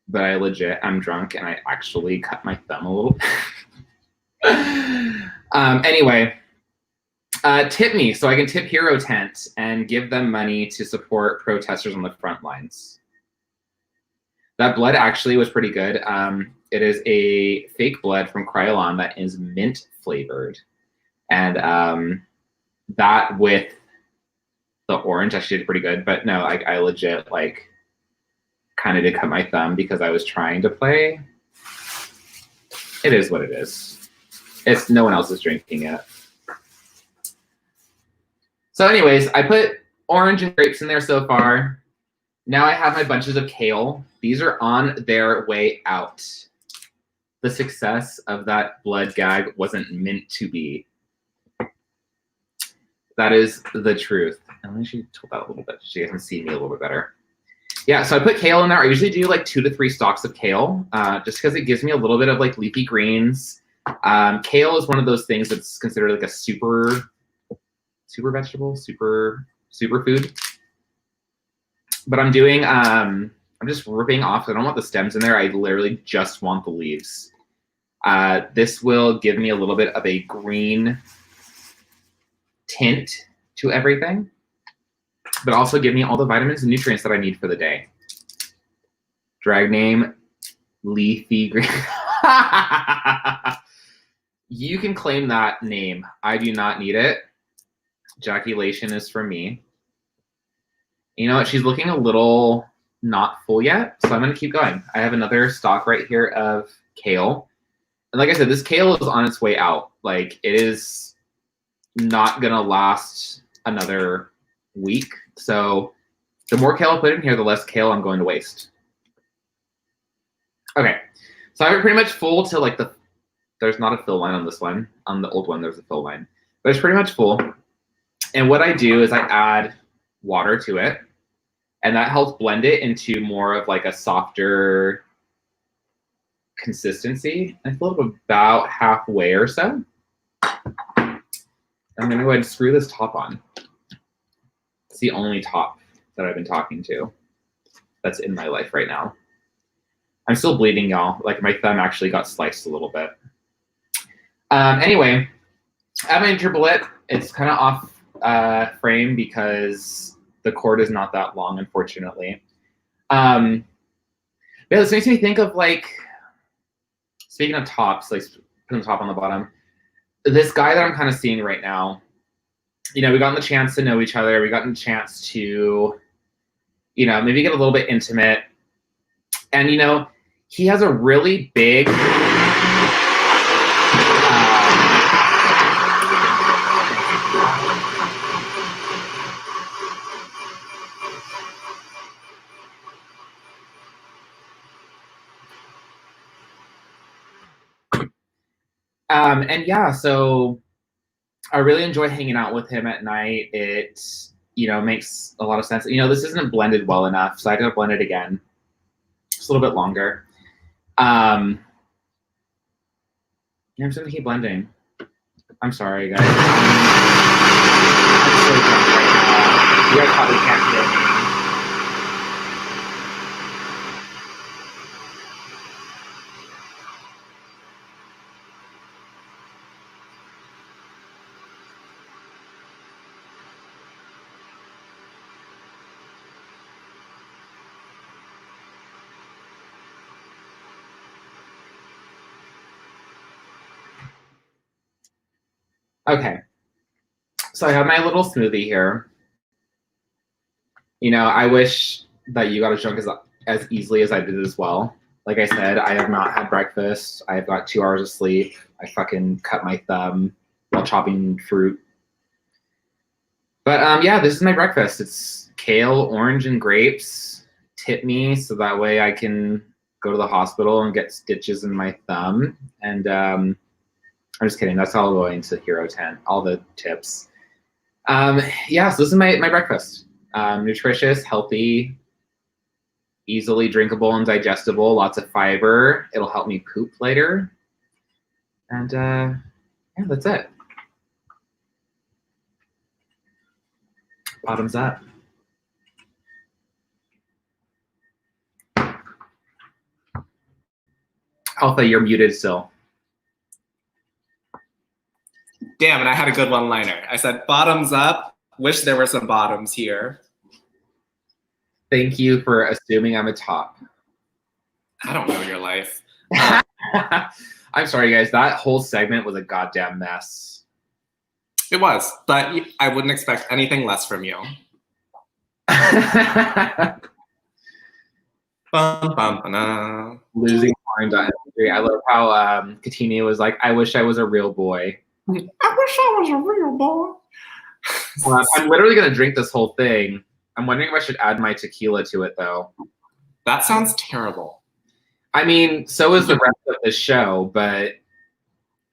but I'm drunk and I actually cut my thumb a little bit. Anyway, tip me so I can tip Hero Tent and give them money to support protesters on the front lines. That blood actually was pretty good. It is a fake blood from Krylon that is mint flavored. And that with the orange actually did pretty good. But no, I legit like kind of did cut my thumb because I was trying to play. It is what it is. It's no one else is drinking it. So anyways, I put orange and grapes in there so far. Now I have my bunches of kale. These are on their way out. The success of that blood gag wasn't meant to be. That is the truth. And let me actually tilt that a little bit so you guys can see me a little bit better. Yeah, so I put kale in there. I usually do like 2 to 3 stalks of kale, just because it gives me a little bit of like leafy greens. Kale is one of those things that's considered like a super vegetable, super food. But I'm doing, I'm just ripping off. I don't want the stems in there. I literally just want the leaves. This will give me a little bit of a green tint to everything, but also give me all the vitamins and nutrients that I need for the day. Drag name, leafy green. You can claim that name. I do not need it. Jackie Layshun is for me. You know what? She's looking a little not full yet, so I'm going to keep going. I have another stock right here of kale. And like I said, this kale is on its way out. Like, it is not going to last another week. So the more kale I put in here, the less kale I'm going to waste. Okay. So I have it pretty much full to like there's not a fill line on this one. On the old one, there's a fill line. But it's pretty much full. And what I do is I add water to it. And that helps blend it into more of like a softer consistency. I feel like about halfway or so. I'm gonna go ahead and screw this top on. It's the only top that I've been talking to that's in my life right now. I'm still bleeding, y'all. Like, my thumb actually got sliced a little bit. Anyway, I have my interbolet. It's kind of off frame because the cord is not that long, unfortunately. Yeah, this makes me think of, like, speaking of tops, like putting the top on the bottom, this guy that I'm kind of seeing right now, you know, we got the chance to know each other. We got the chance to, you know, maybe get a little bit intimate. And, you know, he has a really big and yeah, so I really enjoy hanging out with him at night. It, you know, makes a lot of sense. You know, this isn't blended well enough, so I gotta blend it again. Just a little bit longer. Yeah, I'm just gonna keep blending. I'm sorry, guys. I'm so drunk right now. You guys probably can't hear me. Okay, so I have my little smoothie here. You know, I wish that you got as drunk as easily as I did as well. Like I said, I have not had breakfast. I've got 2 hours of sleep. I fucking cut my thumb while chopping fruit. But yeah, this is my breakfast. It's kale, orange, and grapes. Tip me so that way I can go to the hospital and get stitches in my thumb. And I'm just kidding. That's all going to Hero 10. All the tips. Yeah, so this is my breakfast. Nutritious, healthy, easily drinkable and digestible. Lots of fiber. It'll help me poop later. And yeah, that's it. Bottoms up. Alpha, you're muted still. Damn, and I had a good one-liner. I said, bottoms up. Wish there were some bottoms here. Thank you for assuming I'm a top. I don't know your life. I'm sorry, guys. That whole segment was a goddamn mess. It was, but I wouldn't expect anything less from you. Bum, bum, ba-na. Losing mind on imagery. I love how Catinni was like, I wish I was a real boy. I wish I was a real boy. I'm literally going to drink this whole thing. I'm wondering if I should add my tequila to it, though. That sounds terrible. I mean, so is the rest of the show, but...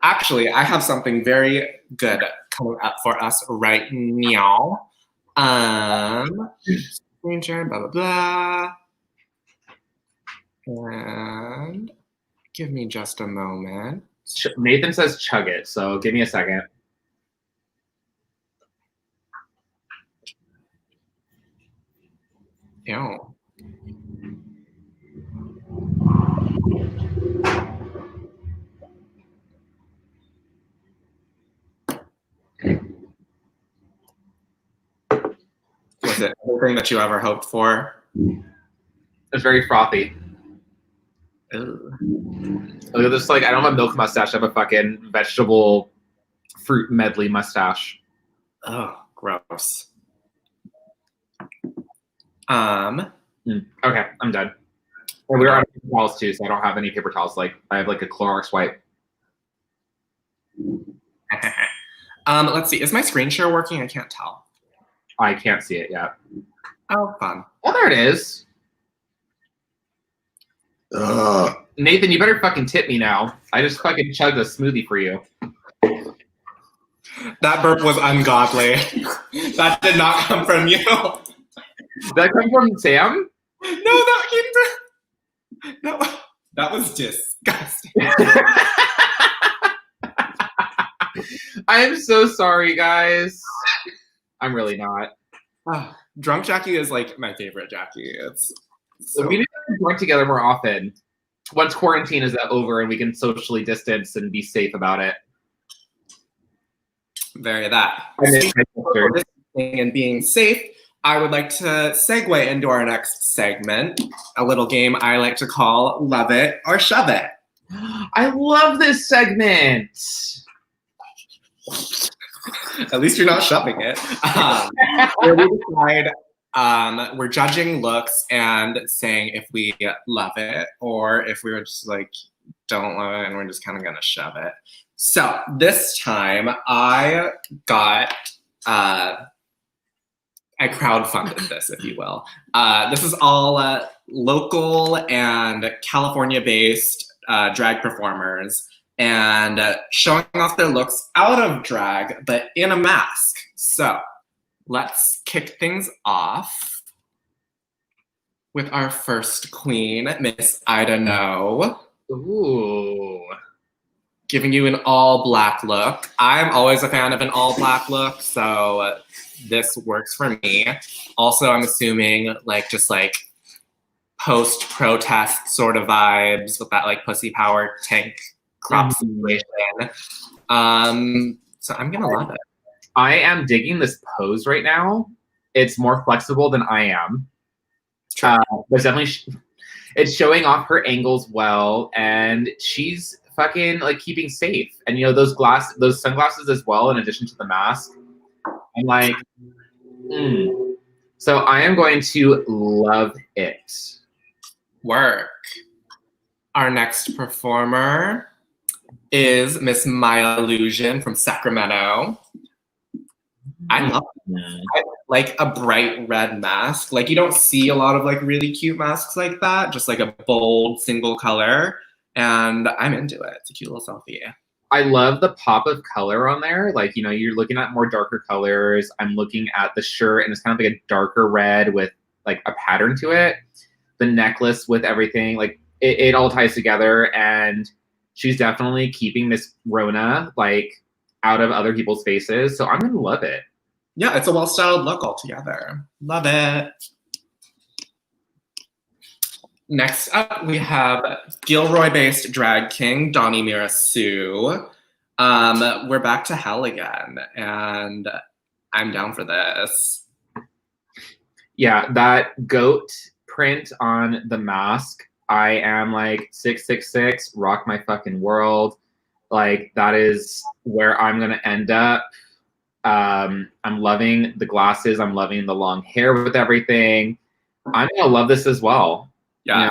Actually, I have something very good coming up for us right now. Screen share, blah, blah, blah. And give me just a moment. Nathan says chug it, so give me a second. Ew. Was it everything that you ever hoped for? It's very frothy. Ooh. Look at this, like, I don't have a milk mustache, I have a fucking vegetable fruit medley mustache. Oh, gross. Okay, I'm done. And we're out of paper towels too, so I don't have any paper towels. Like, I have like a Clorox wipe. Let's see. Is my screen share working? I can't tell. I can't see it yet. Oh, fun. Oh, there it is. Nathan, you better fucking tip me now. I just fucking chugged a smoothie for you. That burp was ungodly. That did not come from you. Did that come from Sam? No, that came from... No, that was disgusting. I am so sorry, guys. I'm really not. Drunk Jackie is like my favorite Jackie. It's so... We need to work together more often. Once quarantine is over and we can socially distance and be safe about it. Very that. And being safe, I would like to segue into our next segment, a little game I like to call Love It or Shove It. I love this segment. At least you're not shoving it. Where we decide we're judging looks and saying if we love it or if we were just like, don't love it and we're just kind of gonna shove it. So this time I got, I crowdfunded this, if you will. This is all local and California-based drag performers and showing off their looks out of drag, but in a mask. So let's kick things off with our first queen, Miss Ida No. Ooh. Giving you an all black look. I'm always a fan of an all black look, so this works for me. Also, I'm assuming like just like post-protest sort of vibes with that like pussy power tank crop situation. So I'm gonna love it. I am digging this pose right now. It's more flexible than I am. There's definitely it's showing off her angles well, and she's fucking like keeping safe. And you know those sunglasses as well, in addition to the mask. I'm like, So I am going to love it. Work. Our next performer is Miss Maya Illusion from Sacramento. I love it. I like a bright red mask. Like you don't see a lot of like really cute masks like that. Just like a bold single color. And I'm into it. It's a cute little selfie. I love the pop of color on there. Like, you know, you're looking at more darker colors. I'm looking at the shirt and it's kind of like a darker red with like a pattern to it. The necklace with everything, like it all ties together. And she's definitely keeping Miss Rona like out of other people's faces. So I'm going to love it. Yeah, it's a well-styled look altogether. Love it. Next up, we have Gilroy-based drag king, Donnie Mira Sue. We're back to hell again, and I'm down for this. Yeah, that goat print on the mask, I am like 666, rock my fucking world. Like, that is where I'm going to end up. I'm loving the glasses. I'm loving the long hair with everything. I'm going to love this as well. Yeah,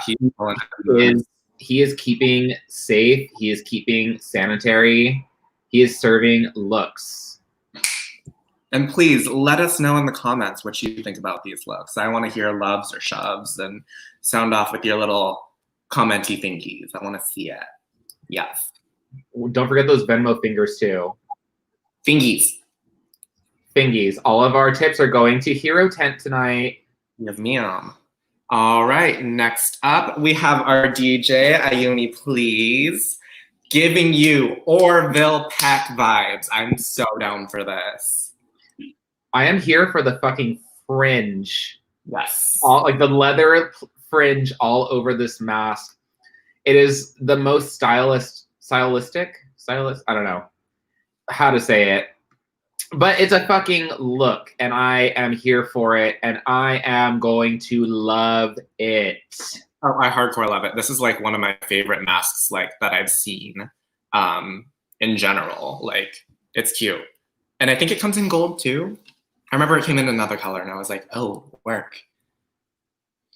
he is keeping safe. He is keeping sanitary. He is serving looks. And please let us know in the comments what you think about these looks. I want to hear loves or shoves and sound off with your little commenty thingies. I want to see it. Yes. Don't forget those Venmo fingers too. Fingies. Fingies. All of our tips are going to Hero Tent tonight. Yes, ma'am. All right, next up, we have our DJ, Ayuni Please, giving you Orville Peck vibes. I'm so down for this. I am here for the fucking fringe. Yes. All, like the leather fringe all over this mask. It is the most stylistic, I don't know how to say it. But it's a fucking look, and I am here for it, and I am going to love it. Oh, I hardcore love it. This is like one of my favorite masks like that I've seen in general. Like it's cute. And I think it comes in gold too. I remember it came in another color and I was like, oh, work.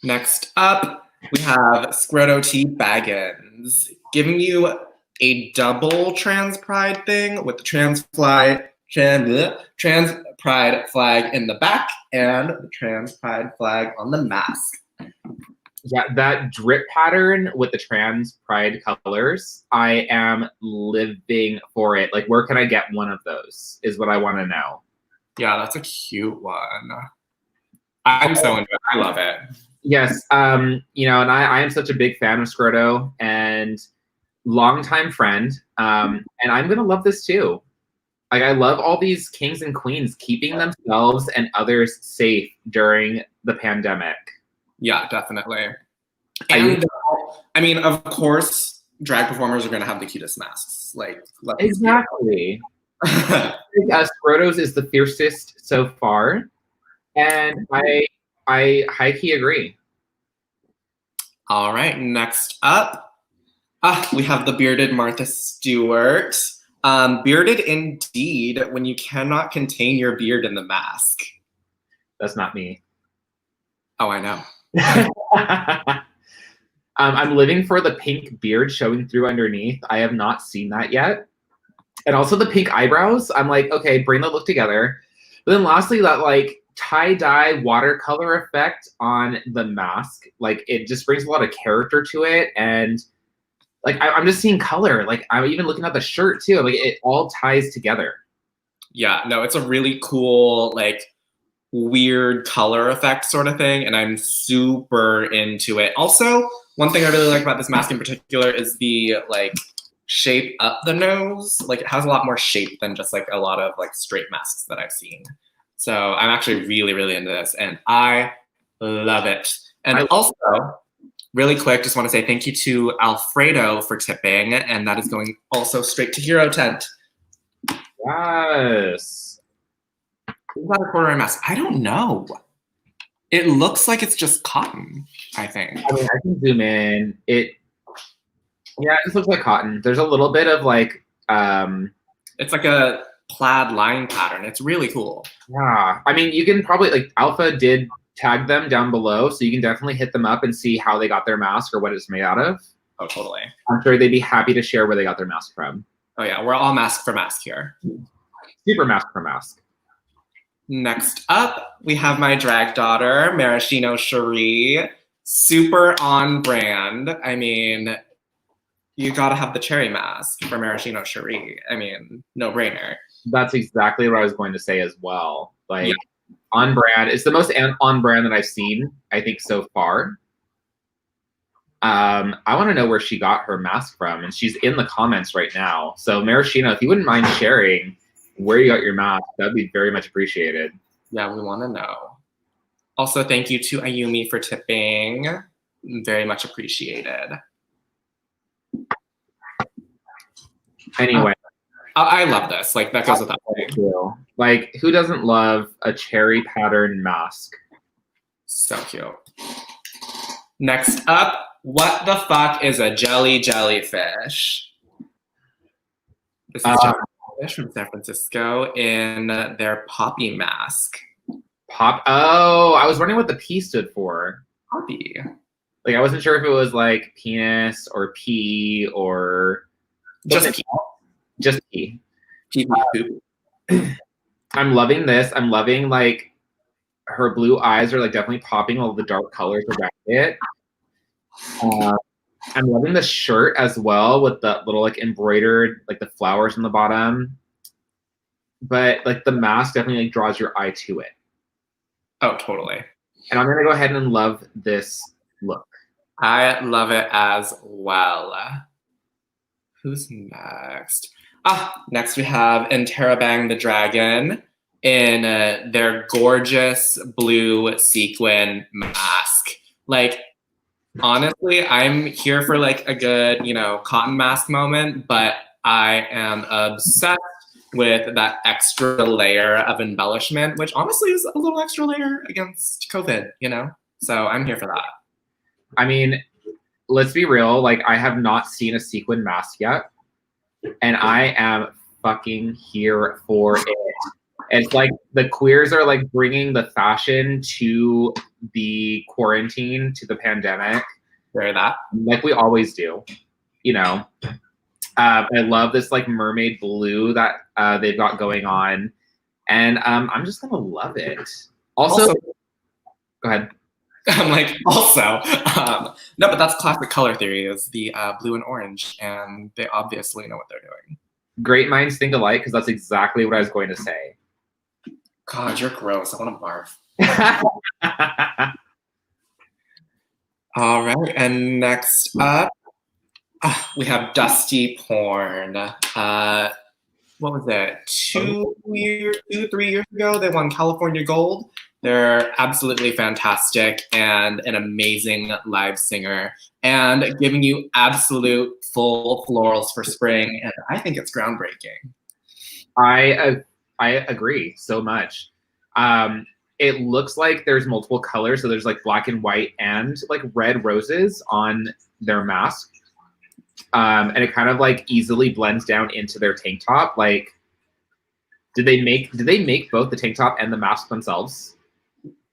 Next up, we have Scroto T Baggins, giving you a double trans pride thing with the trans pride flag in the back and the trans pride flag on the mask. Yeah, that drip pattern with the trans pride colors, I am living for it. Like, where can I get one of those is what I want to know. Yeah, that's a cute one. I'm so into it. I love it. Yes, you know, and I am such a big fan of Scroto and longtime friend, and I'm gonna love this too. Like, I love all these kings and queens keeping themselves and others safe during the pandemic. Yeah, definitely. And I mean, of course, drag performers are going to have the cutest masks. Like, exactly. Scroto's is the fiercest so far, and I high key agree. All right, next up, we have the bearded Martha Stewart. Bearded indeed when you cannot contain your beard in the mask. That's not me. Oh, I know. I'm living for the pink beard showing through underneath. I have not seen that yet. And also the pink eyebrows. I'm like, okay, bring the look together. But then lastly, that like tie-dye watercolor effect on the mask. Like it just brings a lot of character to it. And like I'm just seeing color. Like I'm even looking at the shirt too. Like it all ties together. Yeah, no, it's a really cool, like weird color effect sort of thing. And I'm super into it. Also, one thing I really like about this mask in particular is the like shape up the nose. Like it has a lot more shape than just like a lot of like straight masks that I've seen. So I'm actually really, really into this and I love it. And also, really quick, just want to say thank you to Alfredo for tipping, and that is going also straight to Hero Tent. Yes. Is that a corduroy mask? I don't know. It looks like it's just cotton, I think. I mean, I can zoom in. Yeah, it just looks like cotton. There's a little bit of like it's like a plaid line pattern. It's really cool. Yeah. I mean, you can probably like Alpha did tag them down below, so you can definitely hit them up and see how they got their mask or what it's made out of. Oh, totally. I'm sure they'd be happy to share where they got their mask from. Oh yeah, we're all mask for mask here. Super mask for mask. Next up, we have my drag daughter, Maraschino Cherie. Super on brand. I mean, you gotta have the cherry mask for Maraschino Cherie. I mean, no brainer. That's exactly what I was going to say as well. Like, yeah. On brand. It's the most on brand that I've seen, I think, so far. I want to know where she got her mask from, and she's in the comments right now. So, Maraschino, if you wouldn't mind sharing where you got your mask, that'd be very much appreciated. Yeah, we want to know. Also, thank you to Ayumi for tipping. Very much appreciated. Anyway. I love this. Like, that goes without saying. Like, who doesn't love a cherry pattern mask? So cute. Next up, what the fuck is a jellyfish? This is jellyfish from San Francisco in their poppy mask. Oh, I was wondering what the P stood for. Poppy. Like, I wasn't sure if it was like penis or P or just P. Just P. P. I'm loving this. I'm loving like her blue eyes are like definitely popping all the dark colors around it. I'm loving the shirt as well with the little like embroidered like the flowers on the bottom. But like the mask definitely like draws your eye to it. Oh, totally. And I'm gonna go ahead and love this look. I love it as well. Who's next? Next we have Interrobang the Dragon in their gorgeous blue sequin mask. Like, honestly, I'm here for like a good, you know, cotton mask moment, but I am obsessed with that extra layer of embellishment, which honestly is a little extra layer against COVID, you know? So I'm here for that. I mean, let's be real. Like, I have not seen a sequin mask yet, and I am fucking here for it. It's like the queers are like bringing the fashion to the quarantine, to the pandemic. Very that. Like we always do, you know. I love this like mermaid blue that they've got going on, and I'm just gonna love it. Also, go ahead. I'm like, also, no, but that's classic color theory, is the blue and orange, and they obviously know what they're doing. Great minds think alike, because that's exactly what I was going to say. God, you're gross. I want to barf. All right, and next up, we have Dusty Porn. What was it? 3 years ago, they won California Gold. They're absolutely fantastic and an amazing live singer, and giving you absolute full florals for spring. And I think it's groundbreaking. I agree so much. It looks like there's multiple colors, so there's like black and white and like red roses on their mask. And it kind of like easily blends down into their tank top. Like, did they make both the tank top and the mask themselves?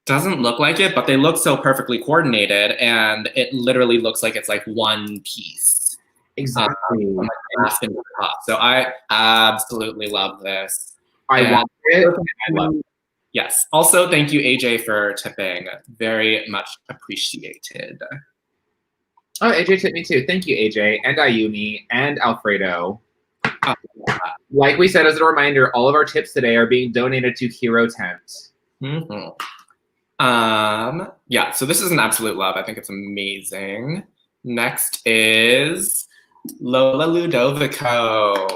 Doesn't look like it, but they look so perfectly coordinated, and it literally looks like it's like one piece. Exactly. Like mask and top. So I absolutely love this. I want it. I love it. Yes. Also, thank you, AJ, for tipping. Very much appreciated. Oh, AJ tipped me too. Thank you, AJ, and Ayumi, and Alfredo. Like we said, as a reminder, all of our tips today are being donated to Hero Tent. Mm-hmm. Yeah, so this is an absolute love. I think it's amazing. Next is Lola Ludovico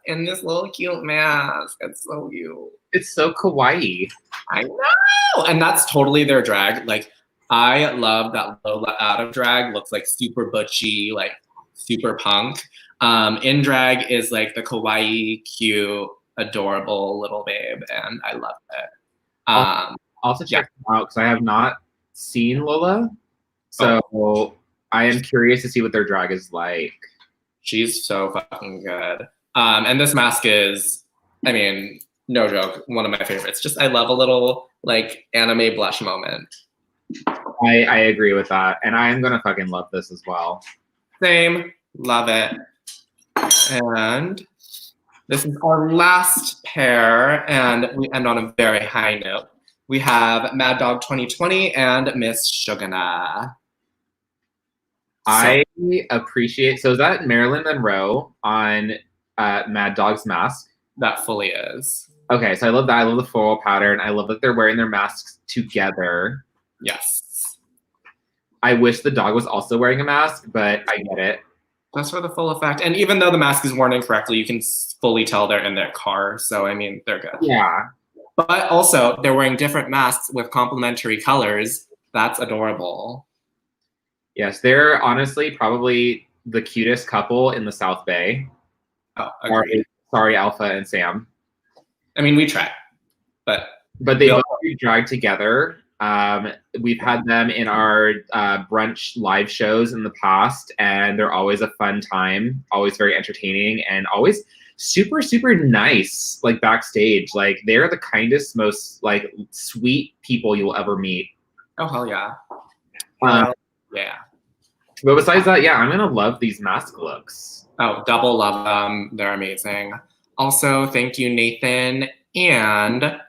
in this little cute mask. It's so cute. It's so kawaii. I know! And that's totally their drag. Like, I love that Lola out of drag looks like super butchy, like super punk. In drag is like the kawaii, cute, adorable little babe, and I love it. I'll also check them out because I have not seen Lola, so I am curious to see what their drag is like. She's so fucking good. And this mask is, I mean, no joke, one of my favorites. Just I love a little like anime blush moment. I agree with that, and I am gonna fucking love this as well. Same, love it. And this is our last pair, and we end on a very high note. We have Mad Dog 2020 and Miss Shugana. I appreciate. So is that Marilyn Monroe on Mad Dog's mask? That fully is. Okay, so I love that. I love the floral pattern. I love that they're wearing their masks together. Yes. I wish the dog was also wearing a mask, but I get it. That's for the full effect. And even though the mask is worn incorrectly, you can fully tell they're in their car. So, I mean, they're good. Yeah. But also, they're wearing different masks with complementary colors. That's adorable. Yes, they're honestly probably the cutest couple in the South Bay. Oh, agreed. Sorry, Alpha and Sam. I mean, we try, but they both do drag together. We've had them in our brunch live shows in the past, and they're always a fun time, always very entertaining, and always super, super nice, like backstage. Like, they're the kindest, most like sweet people you'll ever meet. Oh, hell yeah. Yeah. But besides that, yeah, I'm gonna love these mask looks. Oh, double love them. They're amazing. Also, thank you, Nathan and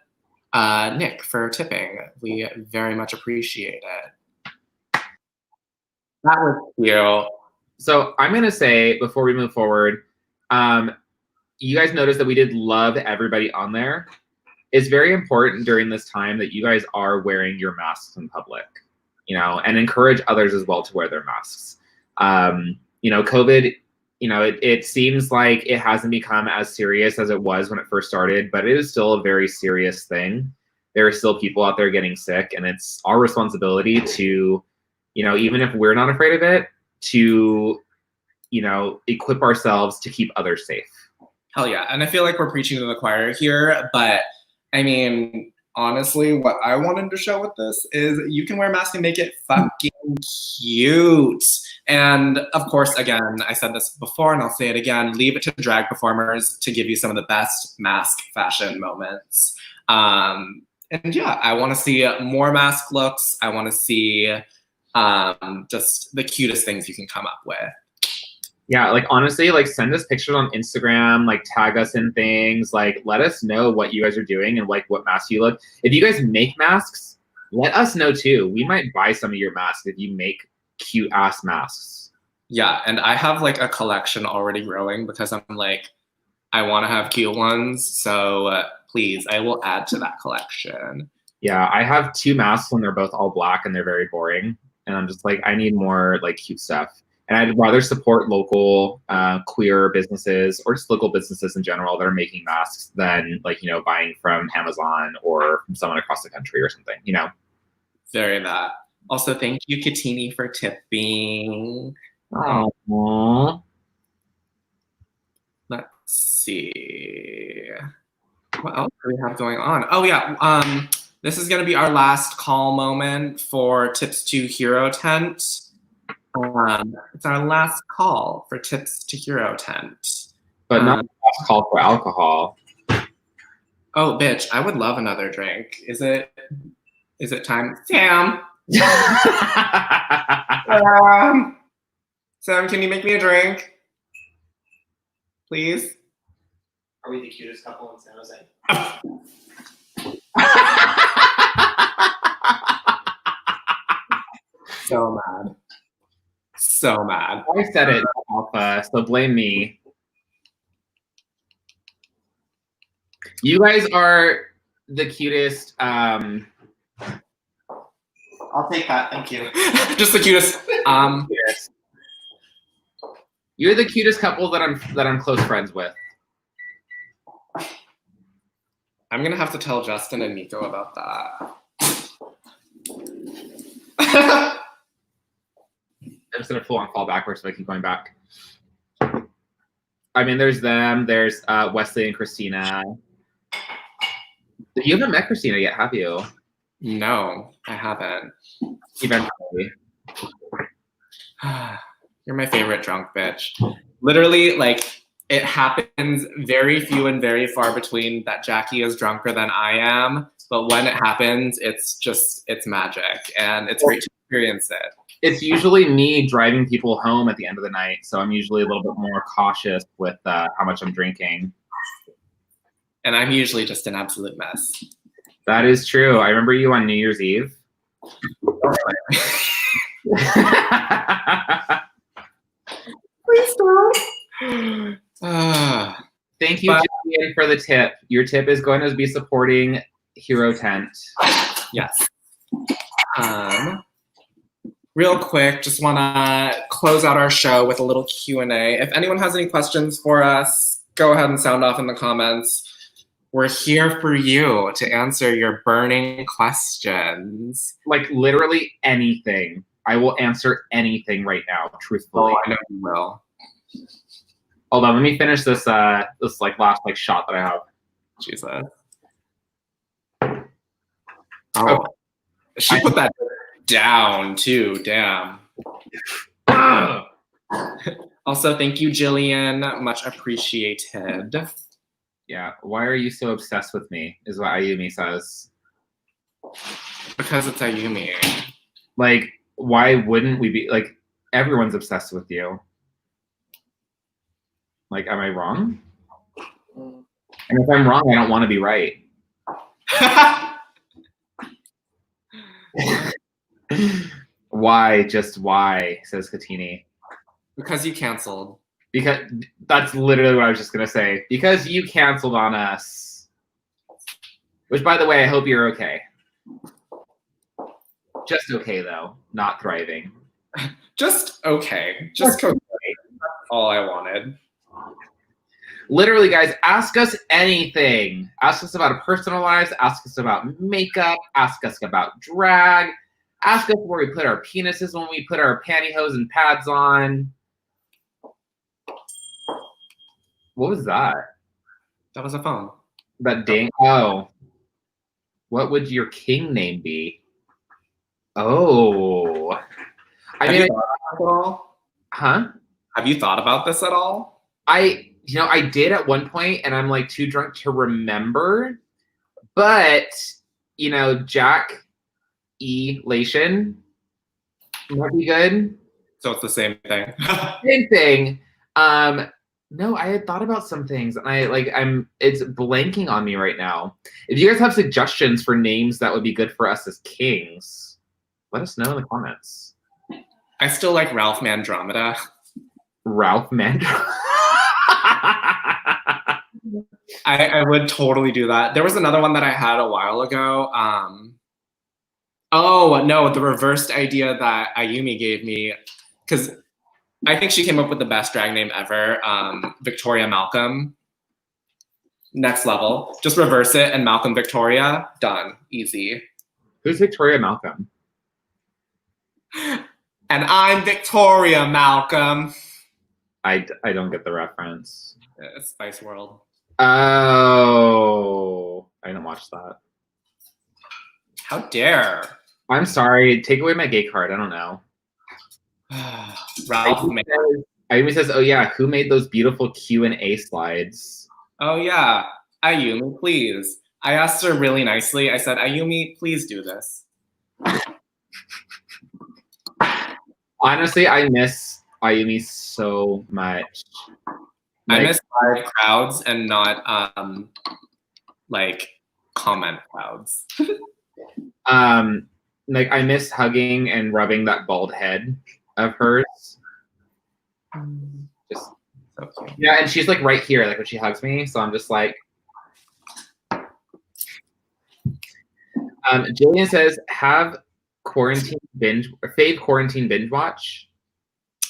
Nick, for tipping. We very much appreciate it. That was cute. So I'm gonna say, before we move forward, you guys noticed that we did love everybody on there. It's very important during this time that you guys are wearing your masks in public, you know, and encourage others as well to wear their masks. You know, COVID, you know, it seems like it hasn't become as serious as it was when it first started, but it is still a very serious thing. There are still people out there getting sick, and it's our responsibility to, you know, even if we're not afraid of it, to, you know, equip ourselves to keep others safe. Hell yeah. And I feel like we're preaching to the choir here, but I mean, honestly, what I wanted to show with this is you can wear a mask and make it fucking cute. And of course, again, I said this before and I'll say it again, leave it to drag performers to give you some of the best mask fashion moments. And yeah, I want to see more mask looks. I want to see just the cutest things you can come up with. Yeah, like honestly, like send us pictures on Instagram, like tag us in things, like let us know what you guys are doing and like what masks you look. If you guys make masks, let us know too. We might buy some of your masks if you make cute ass masks. Yeah, and I have like a collection already growing because I'm like, I want to have cute ones. So please, I will add to that collection. Yeah, I have 2 masks and they're both all black and they're very boring. And I'm just like, I need more like cute stuff. And I'd rather support local queer businesses or just local businesses in general that are making masks than like, you know, buying from Amazon or from someone across the country or something, you know? Very that. Also, thank you, Catinni, for tipping. Aww. Let's see. What else do we have going on? Oh, yeah. This is going to be our last call moment for Tips to Hero Tent. It's our last call for Tips to Hero Tent. But not the last call for alcohol. Oh, bitch, I would love another drink. Is it time? Sam! Sam, can you make me a drink? Please? Are we the cutest couple in San Jose? So mad. So mad. I said it, Alpha, so blame me. You guys are the cutest. I'll take that. Thank you. Just the cutest. Yes. You're the cutest couple that I'm close friends with. I'm gonna have to tell Justin and Nico about that. I'm just gonna full on fall backwards so I keep going back. I mean, there's them. There's Wesley and Christina. You haven't met Christina yet, have you? No, I haven't. Eventually. You're my favorite drunk bitch. Literally, like, it happens very few and very far between that Jackie is drunker than I am. But when it happens, it's magic. And it's great to experience it. It's usually me driving people home at the end of the night. So I'm usually a little bit more cautious with how much I'm drinking. And I'm usually just an absolute mess. That is true. I remember you on New Year's Eve. Please don't. Thank you, Julian, for the tip. Your tip is going to be supporting Hero Tent. Yes. Real quick, just want to close out our show with a little Q&A. If anyone has any questions for us, go ahead and sound off in the comments. We're here for you to answer your burning questions. Like literally anything. I will answer anything right now, truthfully. Oh, I know you will. Hold on, let me finish this this like last like shot that I have. Jesus. Oh, she put that down too. Damn. Also, thank you, Jillian. Much appreciated. Yeah. Why are you so obsessed with me? Is what Ayumi says. Because it's Ayumi. Like, why wouldn't we be like? Everyone's obsessed with you. Like, am I wrong? And if I'm wrong, I don't want to be right. Why? Just why? Says Catinni. Because you canceled. Because that's literally what I was just gonna say. Because you canceled on us. Which, by the way, I hope you're okay. Just okay though, not thriving. Just okay. Just okay. That's all I wanted. Literally, guys, ask us anything. Ask us about our personal lives. Ask us about makeup. Ask us about drag. Ask us where we put our penises when we put our pantyhose and pads on. What was that? That was a phone. That ding. Oh. What would your king name be? Oh. Have you thought about this at all? Huh? Have you thought about this at all? I did at one point, and I'm like too drunk to remember. But, Jack E. Layshun might be good. So it's the same thing. Same thing. No, I had thought about some things, and it's blanking on me right now. If you guys have suggestions for names that would be good for us as kings, let us know in the comments. I still like Ralph Mandromeda. Ralph Mandromeda. I would totally do that. There was another one that I had a while ago. Oh, no, the reversed idea that Ayumi gave me, because I think she came up with the best drag name ever, Victoria Malcolm. Next level. Just reverse it and Malcolm Victoria. Done. Easy. Who's Victoria Malcolm? And I'm Victoria Malcolm. I don't get the reference. Spice World. Oh, I didn't watch that. How dare. I'm sorry. Take away my gay card. I don't know. Ralph Ayumi says, oh yeah, who made those beautiful Q&A slides? Oh yeah, Ayumi, please. I asked her really nicely. I said, Ayumi, please do this. Honestly, I miss Ayumi so much. I miss live crowds and not comment crowds. I miss hugging and rubbing that bald head of hers. Just so cute. Yeah, and she's like right here, like when she hugs me. So I'm just like. Jillian says, have fave quarantine binge watch.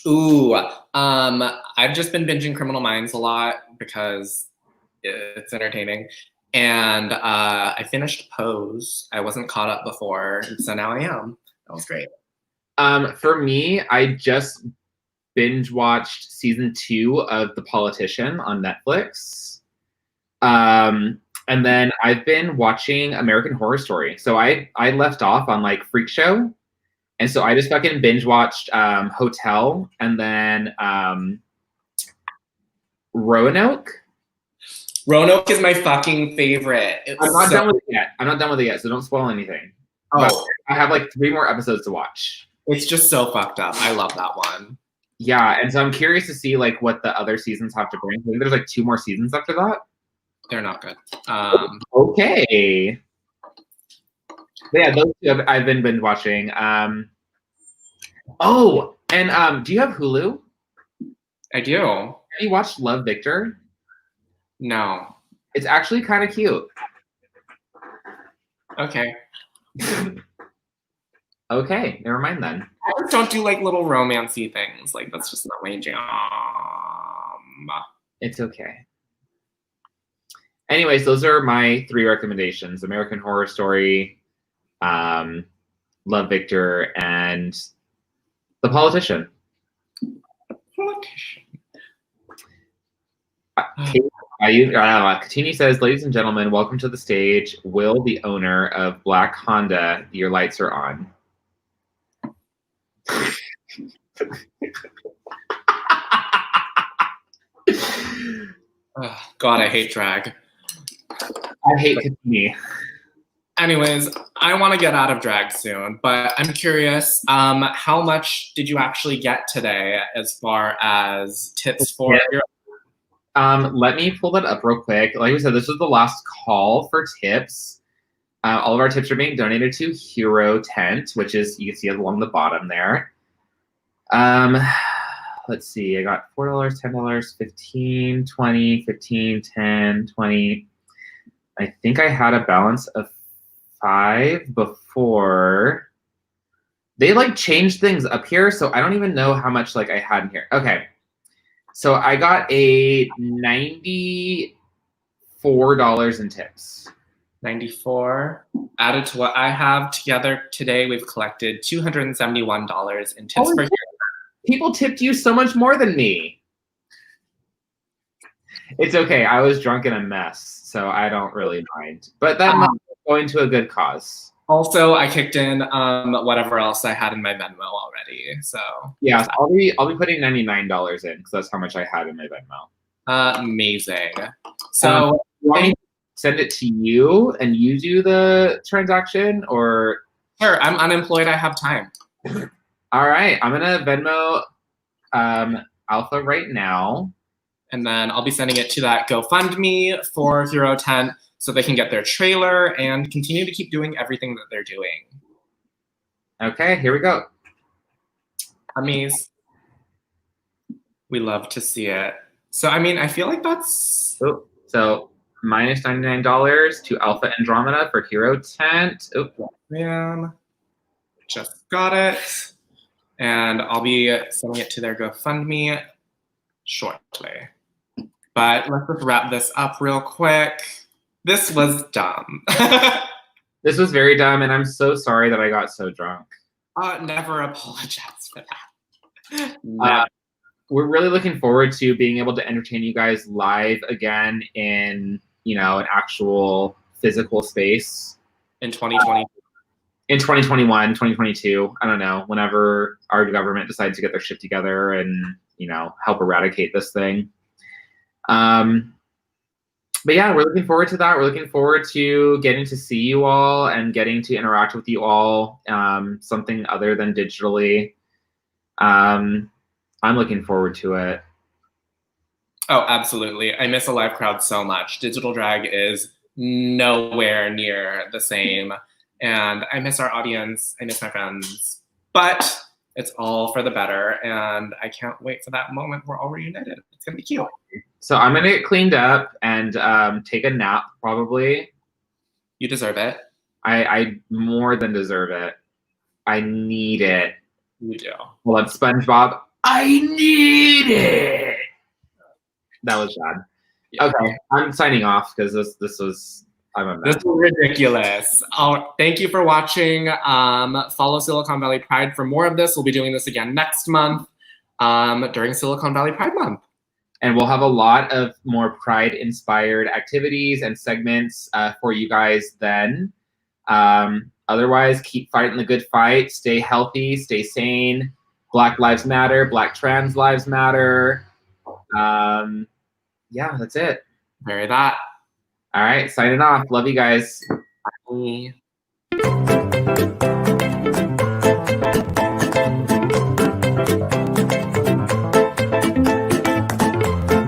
Ooh, I've just been binging Criminal Minds a lot because it's entertaining. And I finished Pose. I wasn't caught up before, so now I am. That was great. For me, I just binge watched season 2 of The Politician on Netflix. And then I've been watching American Horror Story. So I left off on Freak Show. And so I just fucking binge watched Hotel and then Roanoke. Roanoke is my fucking favorite. I'm not done with it yet. So don't spoil anything. Oh. But I have 3 more episodes to watch. It's just so fucked up. I love that one. Yeah, and so I'm curious to see what the other seasons have to bring. I think there's 2 more seasons after that. They're not good. Okay. But yeah, those 2 I've been binge watching. Oh, and do you have Hulu? I do. Have you watched Love, Victor? No. It's actually kind of cute. Okay. Okay, never mind then. I just don't do little romancy things. That's just not my jam. It's okay. Anyways, those are my 3 recommendations: American Horror Story, Love, Victor, and The Politician. Catinni says, ladies and gentlemen, welcome to the stage. Will, the owner of Black Honda, your lights are on. God, I hate drag. I hate Catinni. Anyways, I want to get out of drag soon, but I'm curious, how much did you actually get today as far as tips for your... Let me pull that up real quick. Like we said, this was the last call for tips. All of our tips are being donated to Hero Tent, which is, you can see it along the bottom there. Let's see, I got $4, $10, 15, 20, 15, 10, 20. I think I had a balance of 5 before. They changed things up here, so I don't even know how much I had in here. Okay. So I got a $94 in tips. 94. Added to what I have together today, we've collected $271 in tips for people tipped you so much more than me. It's okay. I was drunk in a mess, so I don't really mind. But that going to a good cause. Also, I kicked in whatever else I had in my Venmo already. So yeah, I'll be putting $99 in because that's how much I had in my Venmo. Amazing. So you want me to send it to you and you do the transaction, or? Sure, I'm unemployed. I have time. All right, I'm gonna Venmo Alpha right now. And then I'll be sending it to that GoFundMe for Hero Tent so they can get their trailer and continue to keep doing everything that they're doing. Okay, here we go. Amazing. We love to see it. So, I mean, I feel like that's... Oh, so minus $99 to Alpha Andromeda for Hero Tent. Oh, man. Just got it. And I'll be sending it to their GoFundMe shortly. But let's just wrap this up real quick. This was dumb. This was very dumb, and I'm so sorry that I got so drunk. Never apologize for that. We're really looking forward to being able to entertain you guys live again in, an actual physical space. In 2020. In 2021, 2022, I don't know, whenever our government decides to get their shit together and, help eradicate this thing. But yeah, we're looking forward to that. We're looking forward to getting to see you all and getting to interact with you all, something other than digitally. I'm looking forward to it. Oh, absolutely. I miss a live crowd so much. Digital drag is nowhere near the same. And I miss our audience. I miss my friends. But it's all for the better. And I can't wait for that moment we're all reunited. It's going to be cute. So I'm going to get cleaned up and take a nap, probably. You deserve it. I more than deserve it. I need it. You do. Hold on, SpongeBob. I need it. That was bad. Yeah. Okay, I'm signing off because this was... This is ridiculous. Thank you for watching. Follow Silicon Valley Pride for more of this. We'll be doing this again next month during Silicon Valley Pride Month. And we'll have a lot of more Pride-inspired activities and segments for you guys then. Otherwise, keep fighting the good fight. Stay healthy. Stay sane. Black Lives Matter. Black Trans Lives Matter. Yeah, that's it. Very that. All right, signing off. Love you guys. Bye.